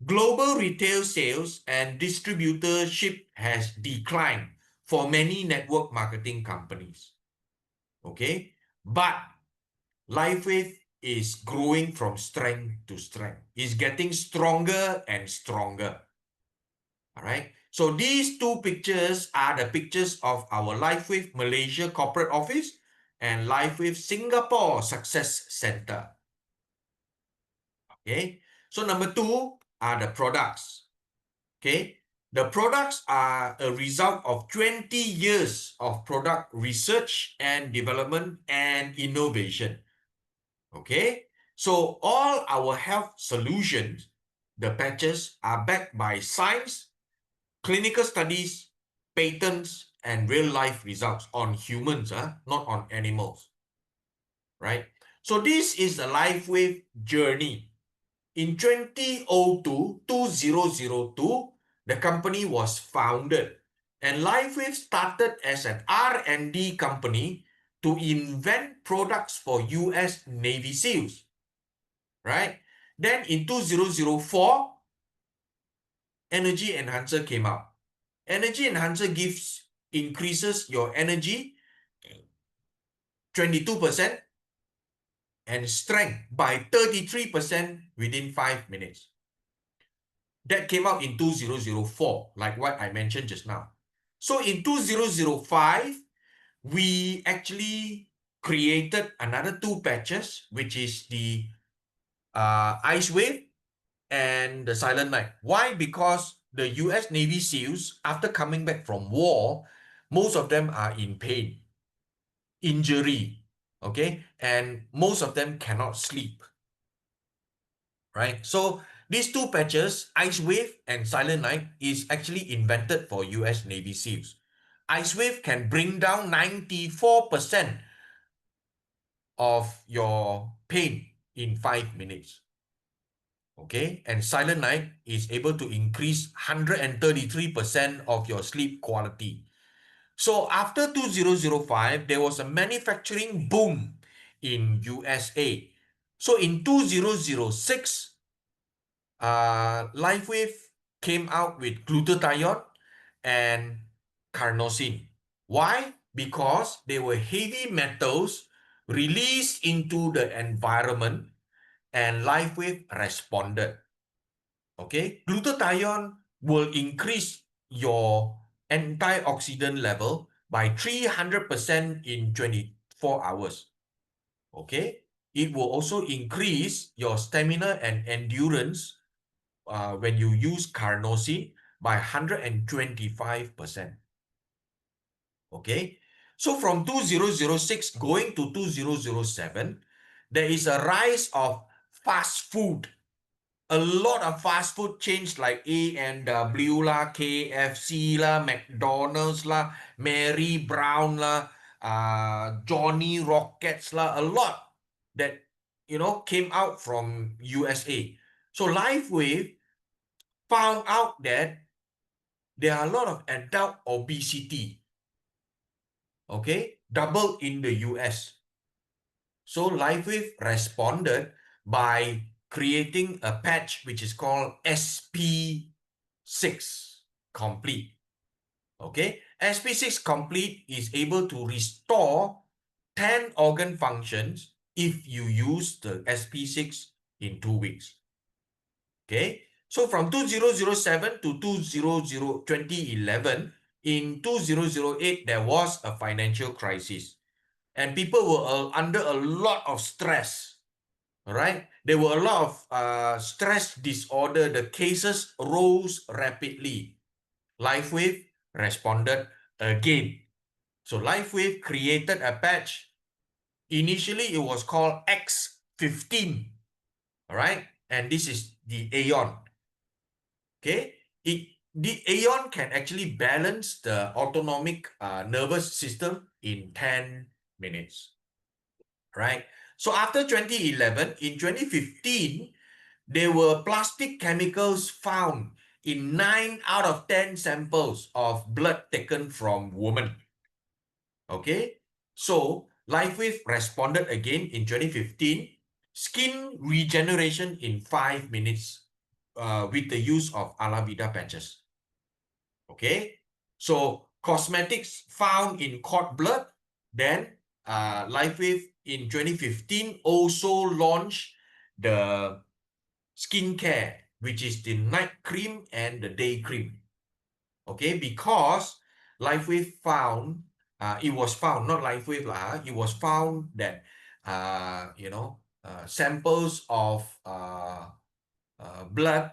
global retail sales and distributorship has declined for many network marketing companies. Okay. But LifeWave is growing from strength to strength. It's getting stronger and stronger. All right. So these 2 pictures are the pictures of our LifeWave Malaysia corporate office and LifeWave Singapore Success Center. Okay. So number 2 are the products. Okay. The products are a result of 20 years of product research and development and innovation. Okay. So all our health solutions, the patches, are backed by science, clinical studies, patents, and real-life results on humans, not on animals, right? So this is the LifeWave journey. In 2002, the company was founded, and LifeWave started as an R&D company to invent products for US Navy SEALs, right? Then in 2004, Energy Enhancer came out. Energy Enhancer increases your energy 22% and strength by 33% within 5 minutes. That came out in 2004, like what I mentioned just now. So in 2005, we actually created another 2 patches, which is the Ice Wave and the Silent Night. Why? Because the US Navy SEALs, after coming back from war, most of them are in pain, injury, okay? And most of them cannot sleep, right? So these 2 patches, Ice Wave and Silent Night, is actually invented for US Navy SEALs. Ice Wave can bring down 94% of your pain in 5 minutes. Okay, and Silent Night is able to increase 133% of your sleep quality. So after 2005, there was a manufacturing boom in USA. So in 2006, LifeWave came out with glutathione and carnosine. Why? Because they were heavy metals released into the environment, and LifeWave responded. Okay, glutathione will increase your antioxidant level by 300% in 24 hours. Okay, it will also increase your stamina and endurance when you use carnosine by 125%. Okay, so from 2006 going to 2007, there is a rise of fast food. A lot of fast food chains like A&W lah, KFC lah, McDonald's lah, Mary Brown lah, Johnny Rockets lah, a lot that, came out from USA. So LifeWave found out that there are a lot of adult obesity, okay, double in the US. So LifeWave responded by creating a patch which is called SP6 Complete. Okay, SP6 Complete is able to restore 10 organ functions if you use the SP6 in 2 weeks. Okay, so from 2007 to 2011, in 2008, there was a financial crisis and people were under a lot of stress. All right, there were a lot of stress disorder. The cases rose rapidly. LifeWave responded again. So LifeWave created a patch. Initially, it was called X15. All right, and this is the Aeon. Okay, it the Aeon can actually balance the autonomic nervous system in 10 minutes, right? So after 2011, in 2015, there were plastic chemicals found in 9 out of 10 samples of blood taken from women. Okay, so LifeWave responded again in 2015, skin regeneration in 5 minutes with the use of Alavida patches. Okay, so cosmetics found in cord blood, then LifeWave in 2015 also launched the skincare, which is the night cream and the day cream. Okay, because LifeWave found, it was found, not LifeWave lah, it was found that, samples of blood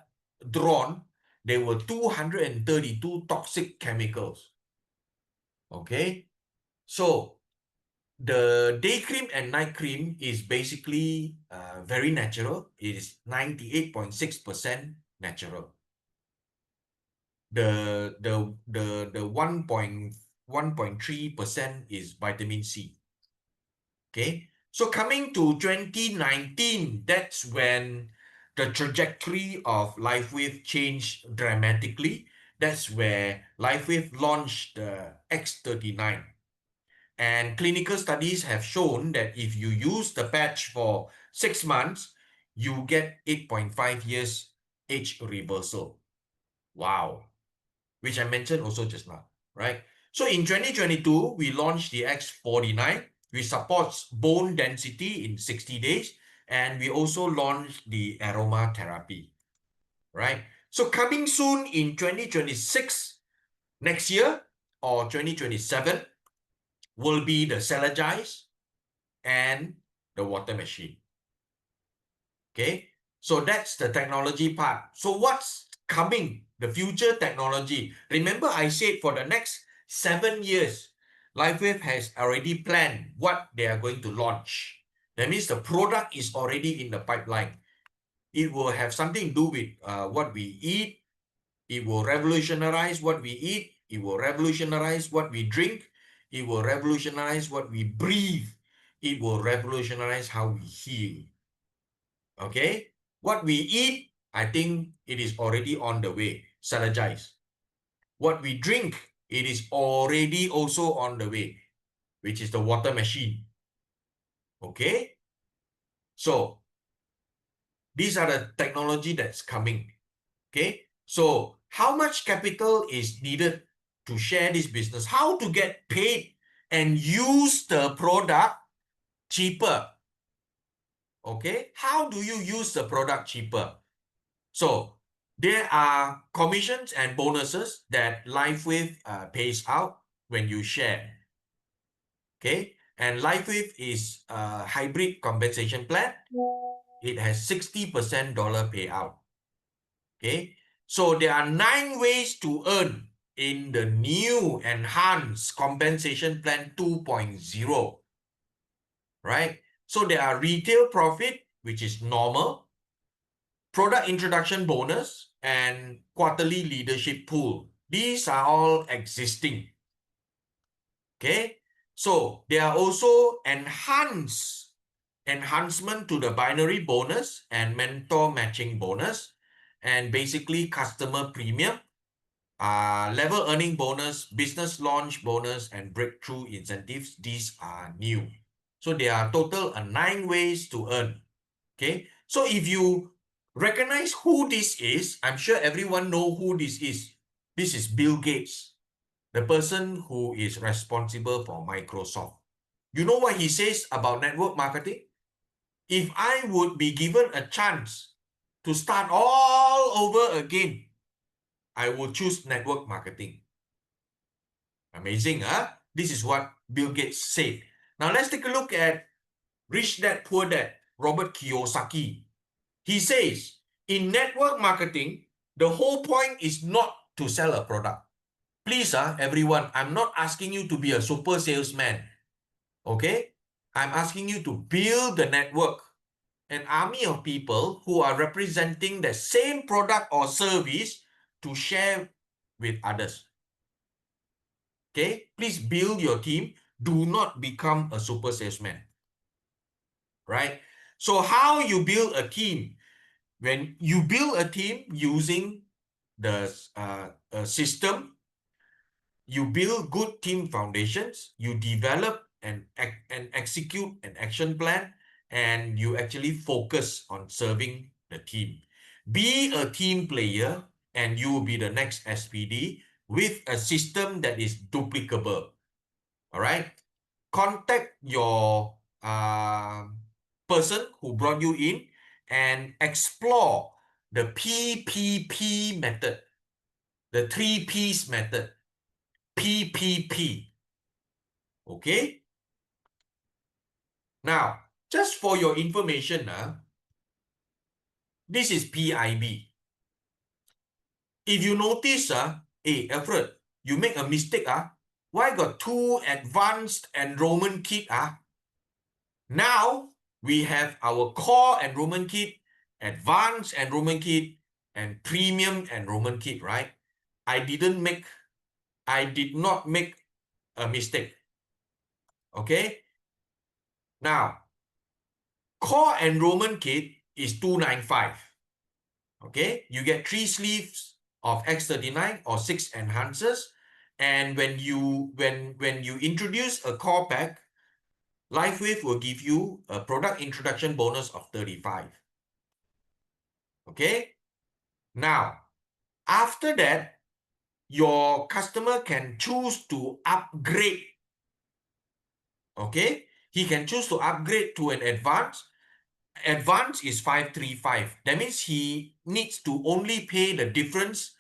drawn, there were 232 toxic chemicals. Okay, so the day cream and night cream is basically very natural. It is 98.6% natural. The 1.3% is vitamin C. Okay, so coming to 2019, that's when the trajectory of LifeWave changed dramatically. That's where LifeWave launched the X39. And clinical studies have shown that if you use the patch for 6 months, you get 8.5 years age reversal. Wow. Which I mentioned also just now, right? So in 2022, we launched the X49, which supports bone density in 60 days. And we also launched the aromatherapy, right? So coming soon in 2026, next year or 2027, will be the Cellagize and the water machine. Okay, so that's the technology part. So what's coming? The future technology. Remember I said for the next 7 years, LifeWave has already planned what they are going to launch. That means the product is already in the pipeline. It will have something to do with what we eat. It will revolutionize what we eat. It will revolutionize what we drink. It will revolutionize what we breathe. It will revolutionize how we heal. Okay? What we eat, I think it is already on the way. Cellagize. What we drink, it is already also on the way, which is the water machine. Okay? So, these are the technology that's coming. Okay? So, how much capital is needed to share this business? How to get paid and use the product cheaper? Okay, how do you use the product cheaper? So there are commissions and bonuses that LifeWave pays out when you share. Okay, and LifeWave is a hybrid compensation plan. It has 60% dollar payout. Okay, so there are 9 ways to earn in the new enhanced compensation plan 2.0. Right? So there are retail profit, which is normal, product introduction bonus, and quarterly leadership pool. These are all existing. Okay? So there are also enhancement to the binary bonus and mentor matching bonus, and basically customer premium, level earning bonus, business launch bonus, and breakthrough incentives. These are new. So there are total 9 ways to earn. Okay, so if you recognize who this is, I'm sure everyone know who this is. This is Bill Gates, the person who is responsible for Microsoft. You know what he says about network marketing? If I would be given a chance to start all over again, I will choose network marketing. Amazing, huh? This is what Bill Gates said. Now let's take a look at Rich Dad Poor Dad, Robert Kiyosaki. He says, in network marketing, the whole point is not to sell a product. Please, everyone, I'm not asking you to be a super salesman. Okay? I'm asking you to build the network, an army of people who are representing the same product or service to share with others. Okay, please build your team. Do not become a super salesman, right? So how you build a team? When you build a team using the system, you build good team foundations, you develop and execute an action plan, and you actually focus on serving the team. Be a team player, and you will be the next SPD with a system that is duplicable. All right. Contact your person who brought you in and explore the PPP method, the 3 Ps method, PPP. Okay. Now, just for your information, this is PIB. If you notice, hey, Alfred, you make a mistake, why got 2 advanced enrollment kit? Now, we have our core enrollment kit, advanced enrollment kit, and premium enrollment kit, right? I did not make a mistake. Okay? Now, core enrollment kit is 295. Okay? You get 3 sleeves of X39 or 6 enhancers. And when you introduce a core pack, LifeWave will give you a product introduction bonus of 35. Okay? Now, after that, your customer can choose to upgrade. Okay? He can choose to upgrade to an advanced. Advanced is 535. That means he needs to only pay the difference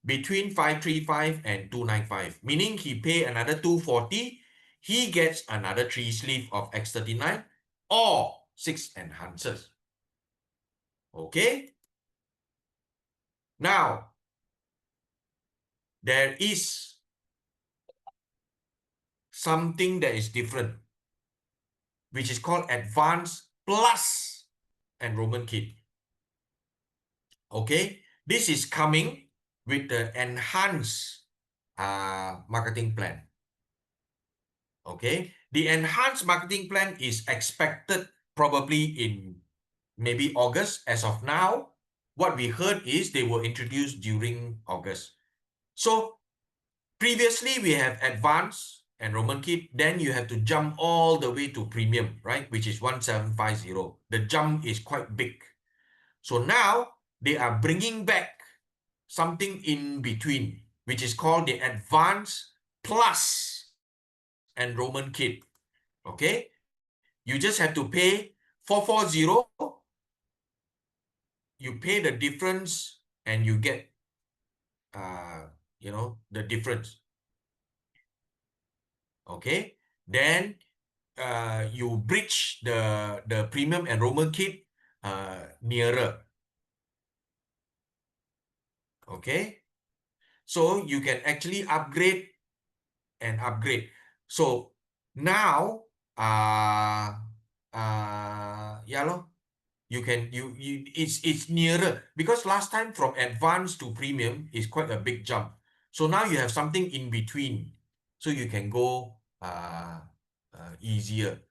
between 535 and 295. Meaning he pay another 240. He gets another 3 sleeve of X39 or 6 enhancers. Okay? Now, there is something that is different, which is called Advanced Plus Enrollment Kit. Okay? This is coming with the enhanced marketing plan. Okay? The enhanced marketing plan is expected probably in maybe August. As of now, what we heard is they were introduced during August. So previously we have advanced enrollment kit, then you have to jump all the way to premium, right? Which is 1750. The jump is quite big. So now they are bringing back something in between, which is called the advanced plus enrollment kit. Okay? You just have to pay 440. You pay the difference and you get the difference. Okay, then you bridge the premium enrollment kit nearer. Okay, so you can actually upgrade and upgrade. So now it's nearer, because last time from advanced to premium is quite a big jump. So now you have something in between, so you can go easier.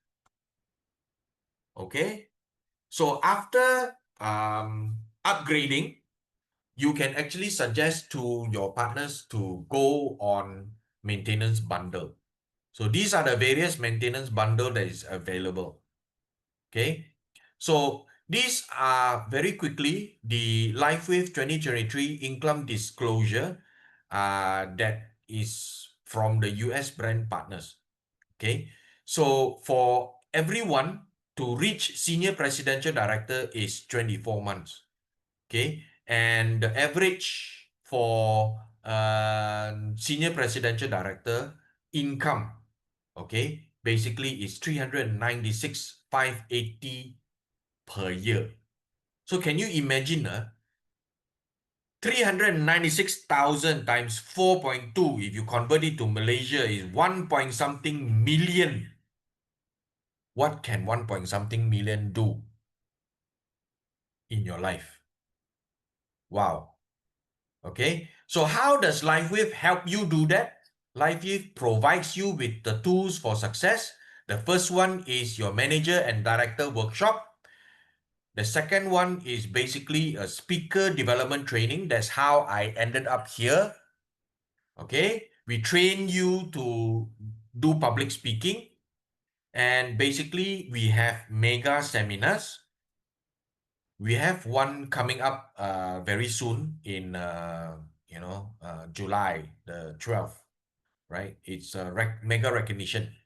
Okay, so after upgrading, you can actually suggest to your partners to go on maintenance bundle. So these are the various maintenance bundle that is available. Okay, so these are very quickly the LifeWave 2023 income disclosure that is from the US brand partners. Okay, so for everyone to reach senior presidential director is 24 months. Okay, and the average for senior presidential director income, okay, basically is 396,580 per year. So can you imagine 396,000 times 4.2, if you convert it to Malaysia, is 1 point something million. What can 1 point something million do in your life? Wow. Okay, So how does LifeWave help you do that? LifeWave provides you with the tools for success. The first one is your manager and director workshop. The second one is basically a speaker development training. That's how I ended up here. Okay, we train you to do public speaking. And basically, we have mega seminars. We have one coming up very soon in July the 12th, right? It's a mega recognition.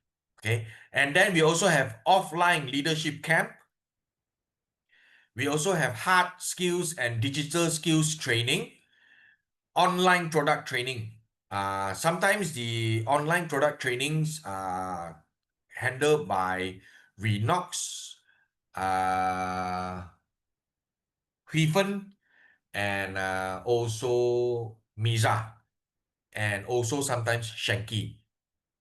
Okay, and then we also have offline leadership camp. We also have hard skills and digital skills training, online product training. Sometimes the online product trainings are handled by Renox, Huifen, and also Misa, and also sometimes Shanky.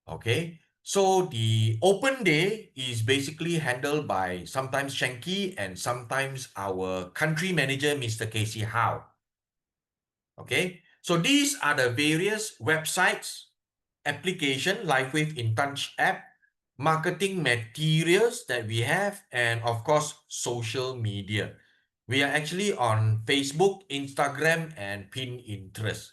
Okay, so the open day is basically handled by sometimes Shanky and sometimes our country manager, Mr. Casey Howe. Okay, so these are the various websites, application, LifeWave In Touch app, marketing materials that we have, and of course, social media. We are actually on Facebook, Instagram, and Pinterest.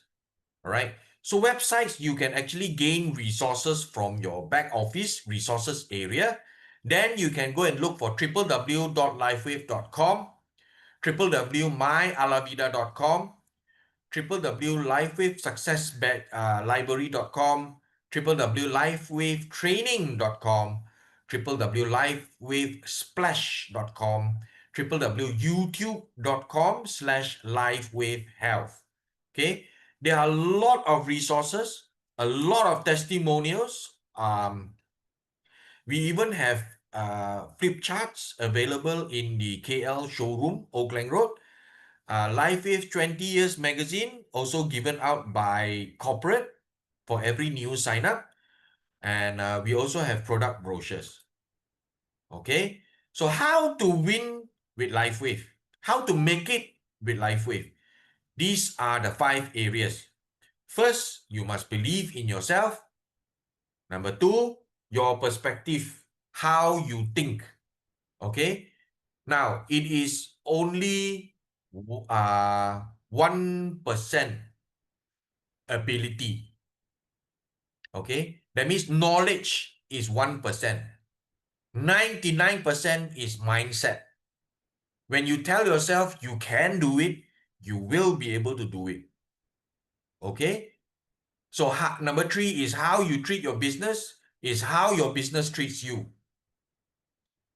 All right. So websites, you can actually gain resources from your back office resources area. Then you can go and look for www.lifewave.com, www.myalavida.com, www.lifewavesuccesslibrary.com, www.lifewavetraining.com, www.lifewavesplash.com, www.youtube.com/lifewavehealth. Okay, there are a lot of resources, a lot of testimonials. We even have flip charts available in the KL showroom, Oakland Road. LifeWave 20 Years magazine, also given out by corporate for every new sign up. And we also have product brochures. Okay, so how to win with LifeWave? How to make it with LifeWave? These are the 5 areas. First, you must believe in yourself. Number 2, your perspective, how you think. Okay, now it is only 1% ability. Okay, that means knowledge is 1%. 99% is mindset. When you tell yourself you can do it, you will be able to do it. Okay, so number 3 is how you treat your business, is how your business treats you.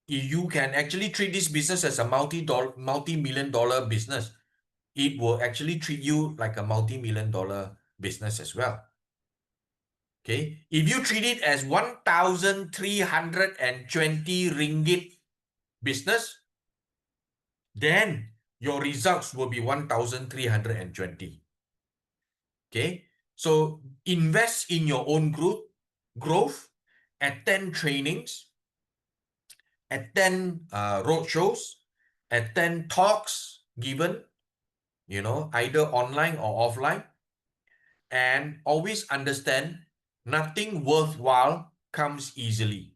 If you can actually treat this business as a multi-million dollar business, it will actually treat you like a multi-million dollar business as well. Okay, if you treat it as 1,320 ringgit business, then your results will be 1,320. Okay, so invest in your own growth, attend trainings, attend roadshows, attend talks given, either online or offline, and always understand nothing worthwhile comes easily.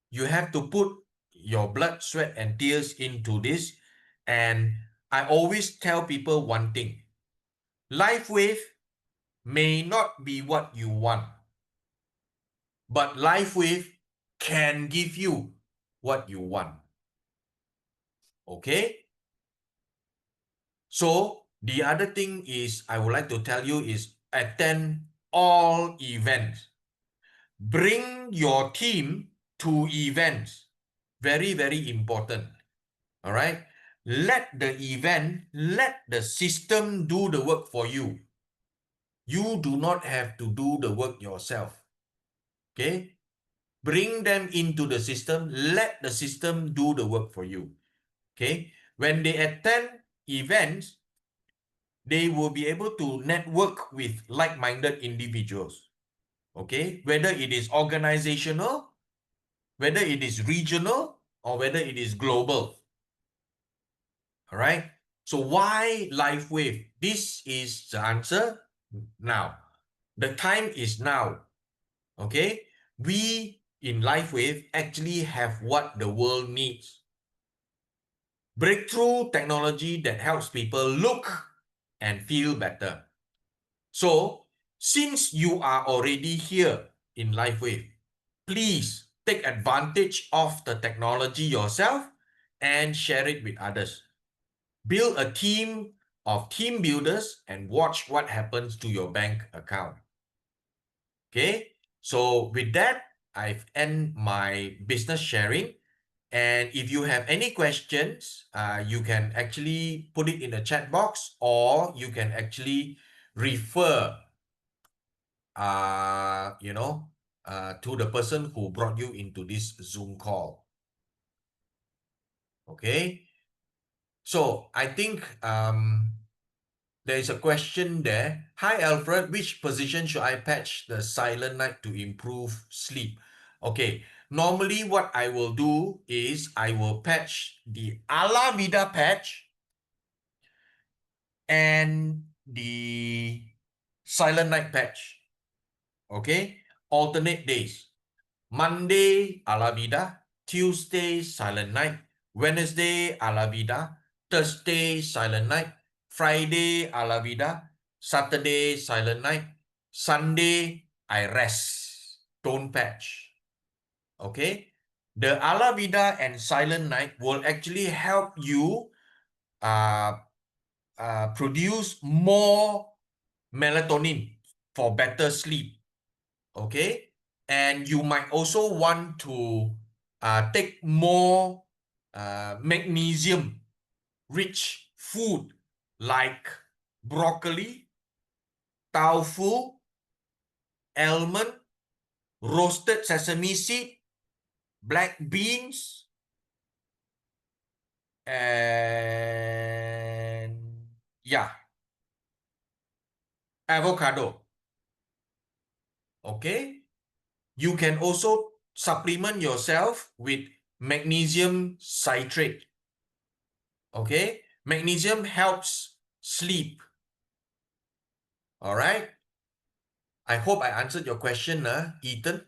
You have to put your blood, sweat, and tears into this. And I always tell people one thing: LifeWave may not be what you want, but LifeWave can give you what you want. Okay? So the other thing is I would like to tell you is attend all events. Bring your team to events. Very, very important. All right? Let the system do the work for you. You do not have to do the work yourself. Okay? Bring them into the system. Let the system do the work for you. Okay? When they attend events, they will be able to network with like-minded individuals. Okay? Whether it is organizational, whether it is regional, or whether it is global. All right? So why LifeWave? This is the answer. Now, the time is now. Okay? We in LifeWave actually have what the world needs. Breakthrough technology that helps people look and feel better. So, since you are already here in LifeWave, please take advantage of the technology yourself and share it with others. Build a team of team builders and watch what happens to your bank account. Okay, so with that, I've end my business sharing. And if you have any questions, you can actually put it in the chat box, or you can actually refer, to the person who brought you into this Zoom call. Okay, so I think there is a question there. Hi, Alfred. Which position should I patch the silent night to improve sleep? Okay. Normally, what I will do is I will patch the Ala Vida patch and the silent night patch. Okay. Alternate days. Monday, Ala Vida. Tuesday, silent night. Wednesday, Ala Vida. Thursday, silent night. Friday, Ala Vida. Saturday, silent night. Sunday, I rest. Don't patch. Okay? The Ala Vida and silent night will actually help you produce more melatonin for better sleep. Okay? And you might also want to take more magnesium-rich food like broccoli, tofu, almond, roasted sesame seed, black beans, and avocado. Okay? You can also supplement yourself with magnesium citrate. Okay? Magnesium helps sleep. All right? I hope I answered your question, Ethan.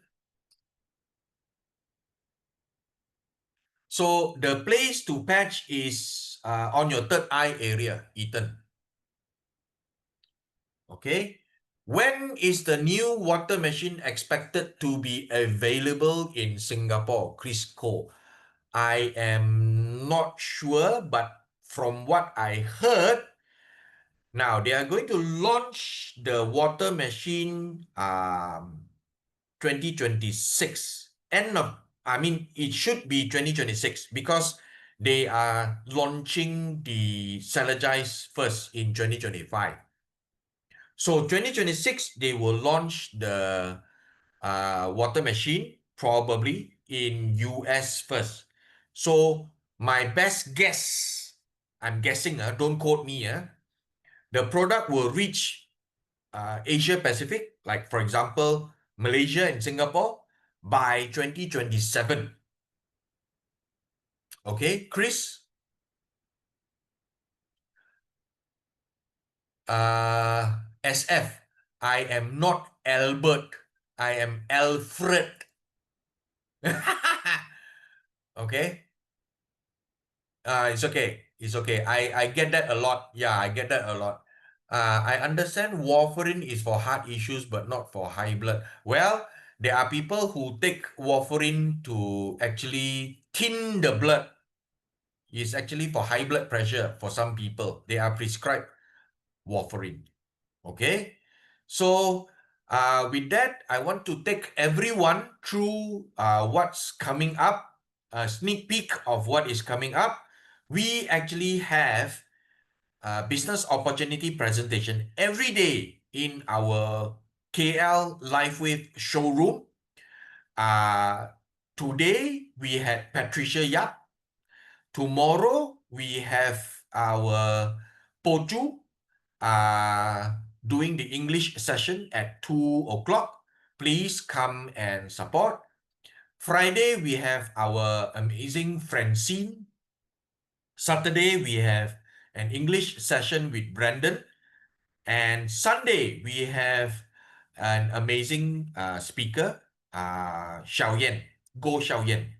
So the place to patch is on your third eye area, Ethan. Okay. When is the new water machine expected to be available in Singapore, Chris Cole? I am not sure, but from what I heard, now they are going to launch the water machine 2026. It should be 2026 because they are launching the Synergize first in 2025. So 2026, they will launch the water machine probably in US first. So my best guess, I'm guessing, don't quote me, the product will reach Asia Pacific, like for example, Malaysia and Singapore by 2027. Okay, Chris? SF, I am not Albert. I am Alfred. Okay? It's okay. It's okay. I get that a lot. Yeah, I get that a lot. I understand warfarin is for heart issues, but not for high blood. Well, there are people who take warfarin to actually thin the blood. It's actually for high blood pressure for some people. They are prescribed warfarin. Okay? So, with that, I want to take everyone through what's coming up, a sneak peek of what is coming up. We actually have a business opportunity presentation every day in our KL LifeWave showroom. Today, we had Patricia Yap. Tomorrow, we have our Poju doing the English session at 2 o'clock. Please come and support. Friday, we have our amazing Francine. Saturday, we have an English session with Brandon. And Sunday, we have an amazing speaker, Xiaoyan, Xiaoyan,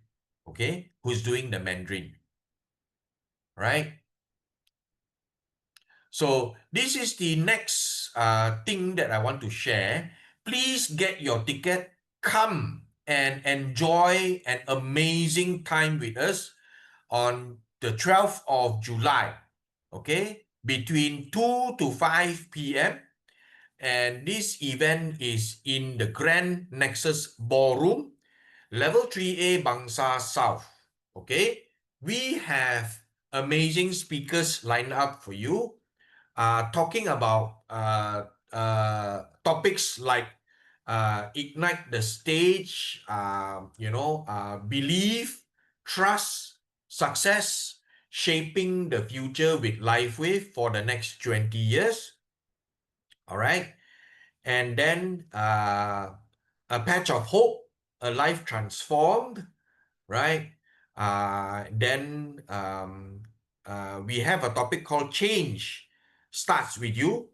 okay, who's doing the Mandarin, right? So this is the next thing that I want to share. Please get your ticket. Come and enjoy an amazing time with us on the 12th of July, okay, between 2 to 5 p.m. And this event is in the Grand Nexus Ballroom, Level 3A Bangsa South, okay? We have amazing speakers lined up for you, talking about topics like ignite the stage, belief, trust, success, shaping the future with LifeWave for the next 20 years. All right. And then a patch of hope, a life transformed, right? Then we have a topic called change starts with you,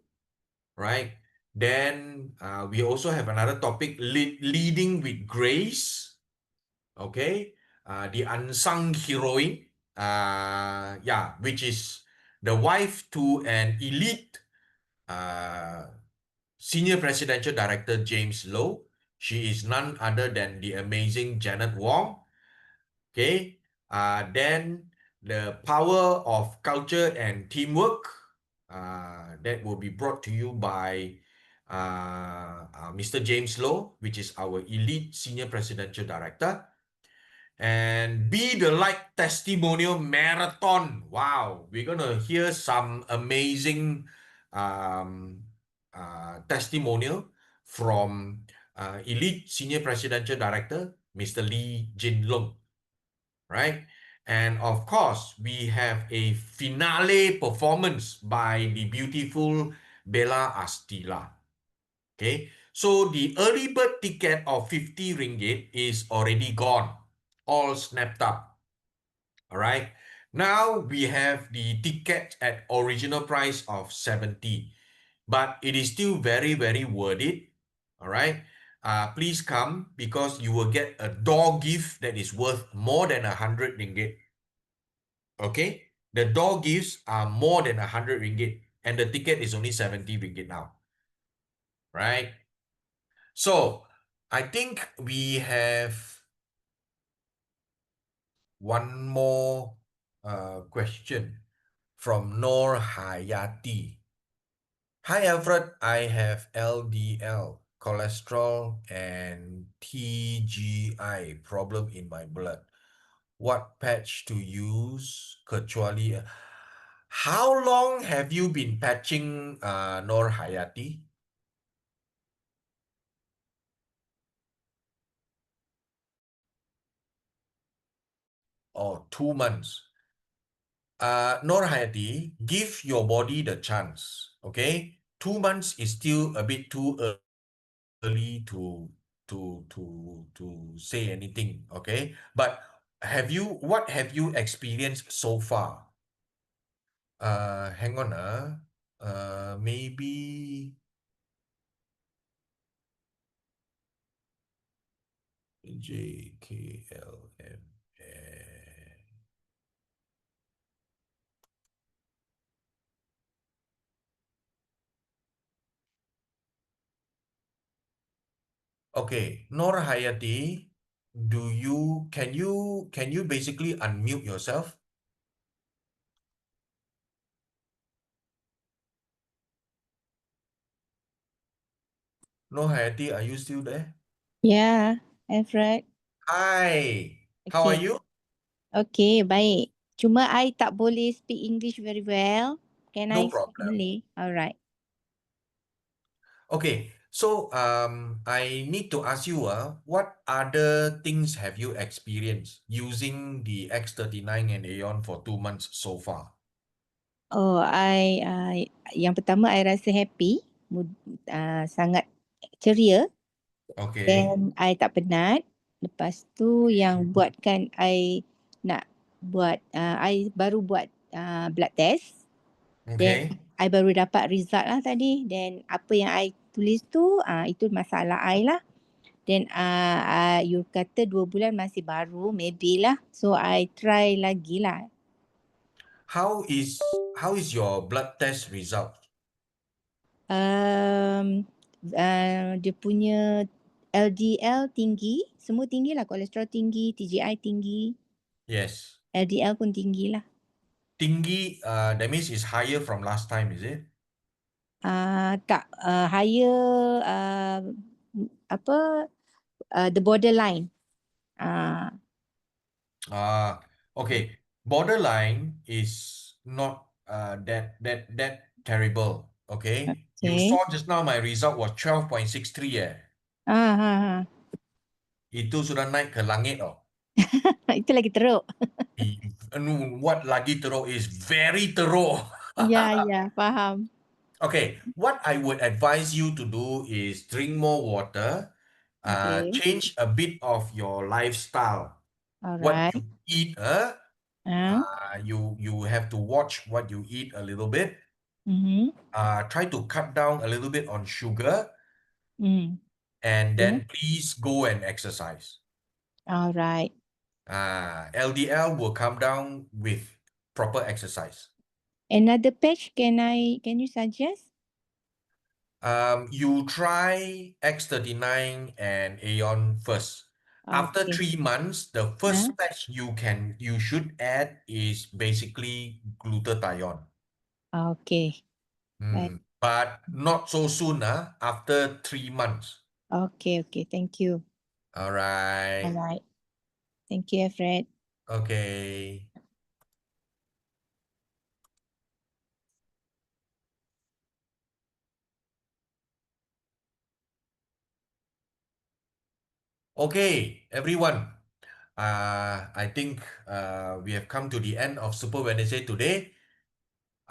right? Then we also have another topic, leading with grace, okay? The unsung heroine, which is the wife to an elite Senior Presidential Director James Low. She is none other than the amazing Janet Wong. Okay. Then the power of culture and teamwork that will be brought to you by Mr. James Low, which is our elite Senior Presidential Director. And Be the Light Testimonial Marathon. Wow, we're going to hear some amazing testimonial from elite Senior Presidential Director, Mr. Lee Jinlong, right? And of course, we have a finale performance by the beautiful Bella Astila. Okay, so the early bird ticket of 50 ringgit is already gone, all snapped up. All right, now we have the ticket at original price of 70, but it is still very, very worth it. All right, please come because you will get a door gift that is worth more than 100 ringgit. Okay, the door gifts are more than 100 ringgit and the ticket is only 70 ringgit now, right? So I think we have one more question from Noor Hayati. Hi Alfred, I have LDL, cholesterol and TGI problem in my blood. What patch to use? Kecuali, how long have you been patching, Noor Hayati? Oh, 2 months. Noor Hayati, give your body the chance, okay? 2 months is still a bit too early to say anything, okay? But what have you experienced so far? Hang on, maybe JKLM. Okay, Noor Hayati, can you basically unmute yourself? Noor Hayati, are you still there? Yeah, Alfred. Hi, how are Okay. you? Okay, baik. Cuma I tak boleh speak English very well. Can No I speak problem. Malay? Alright. Okay, so I need to ask you, what other things have you experienced using the X39 and Aeon for 2 months so far? Oh, yang pertama I rasa happy, sangat ceria, Okay, dan I tak penat. Lepas tu yang buatkan I nak buat, I baru buat blood test. Okay. Then I baru dapat result lah tadi. Then apa yang I tulis tu, itu masalah I lah. Then you kata 2 bulan masih baru, maybe lah. So I try lagi lah. How is your blood test result? Dia punya LDL tinggi, semua tinggi lah. Kolesterol tinggi, TGI tinggi, Yes. LDL pun tinggi lah. Tinggi, that means it's higher from last time, is it? Tak, higher the borderline. Okay. Borderline is not that terrible. Okay. You Okay. saw just now my result was 12.63 Itu sudah naik ke langit oh. Itu lagi teruk. What lagi teruk is very teruk. Ya, faham. Okay, what I would advise you to do is drink more water, Okay. change a bit of your lifestyle. What Alright. you eat, you have to watch what you eat a little bit. Try to cut down a little bit on sugar, and then please go and exercise. Alright. LDL will come down with proper exercise. Another patch can you suggest? You try X39 and Aeon first. After Okay. 3 months, the first patch you should add is basically glutathione. Okay. Right. But not so soon, after 3 months. Okay. Thank you. All right. Alright. Thank you, Alfred. Okay. Okay, everyone. I think we have come to the end of Super Wednesday today.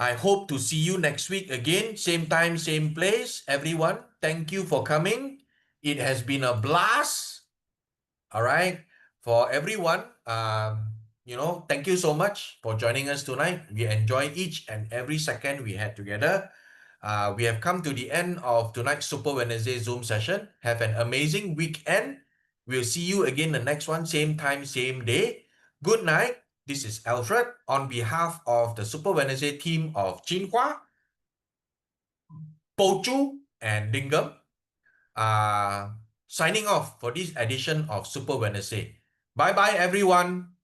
I hope to see you next week again, same time, same place. Everyone, thank you for coming. It has been a blast. All right. For everyone, thank you so much for joining us tonight. We enjoy each and every second we had together. We have come to the end of tonight's Super Wednesday Zoom session. Have an amazing weekend. We'll see you again the next one, same time, same day. Good night. This is Alfred on behalf of the Super Wednesday team of Jinhua, Pochu, and Lingam. Signing off for this edition of Super Wednesday. Bye-bye, everyone.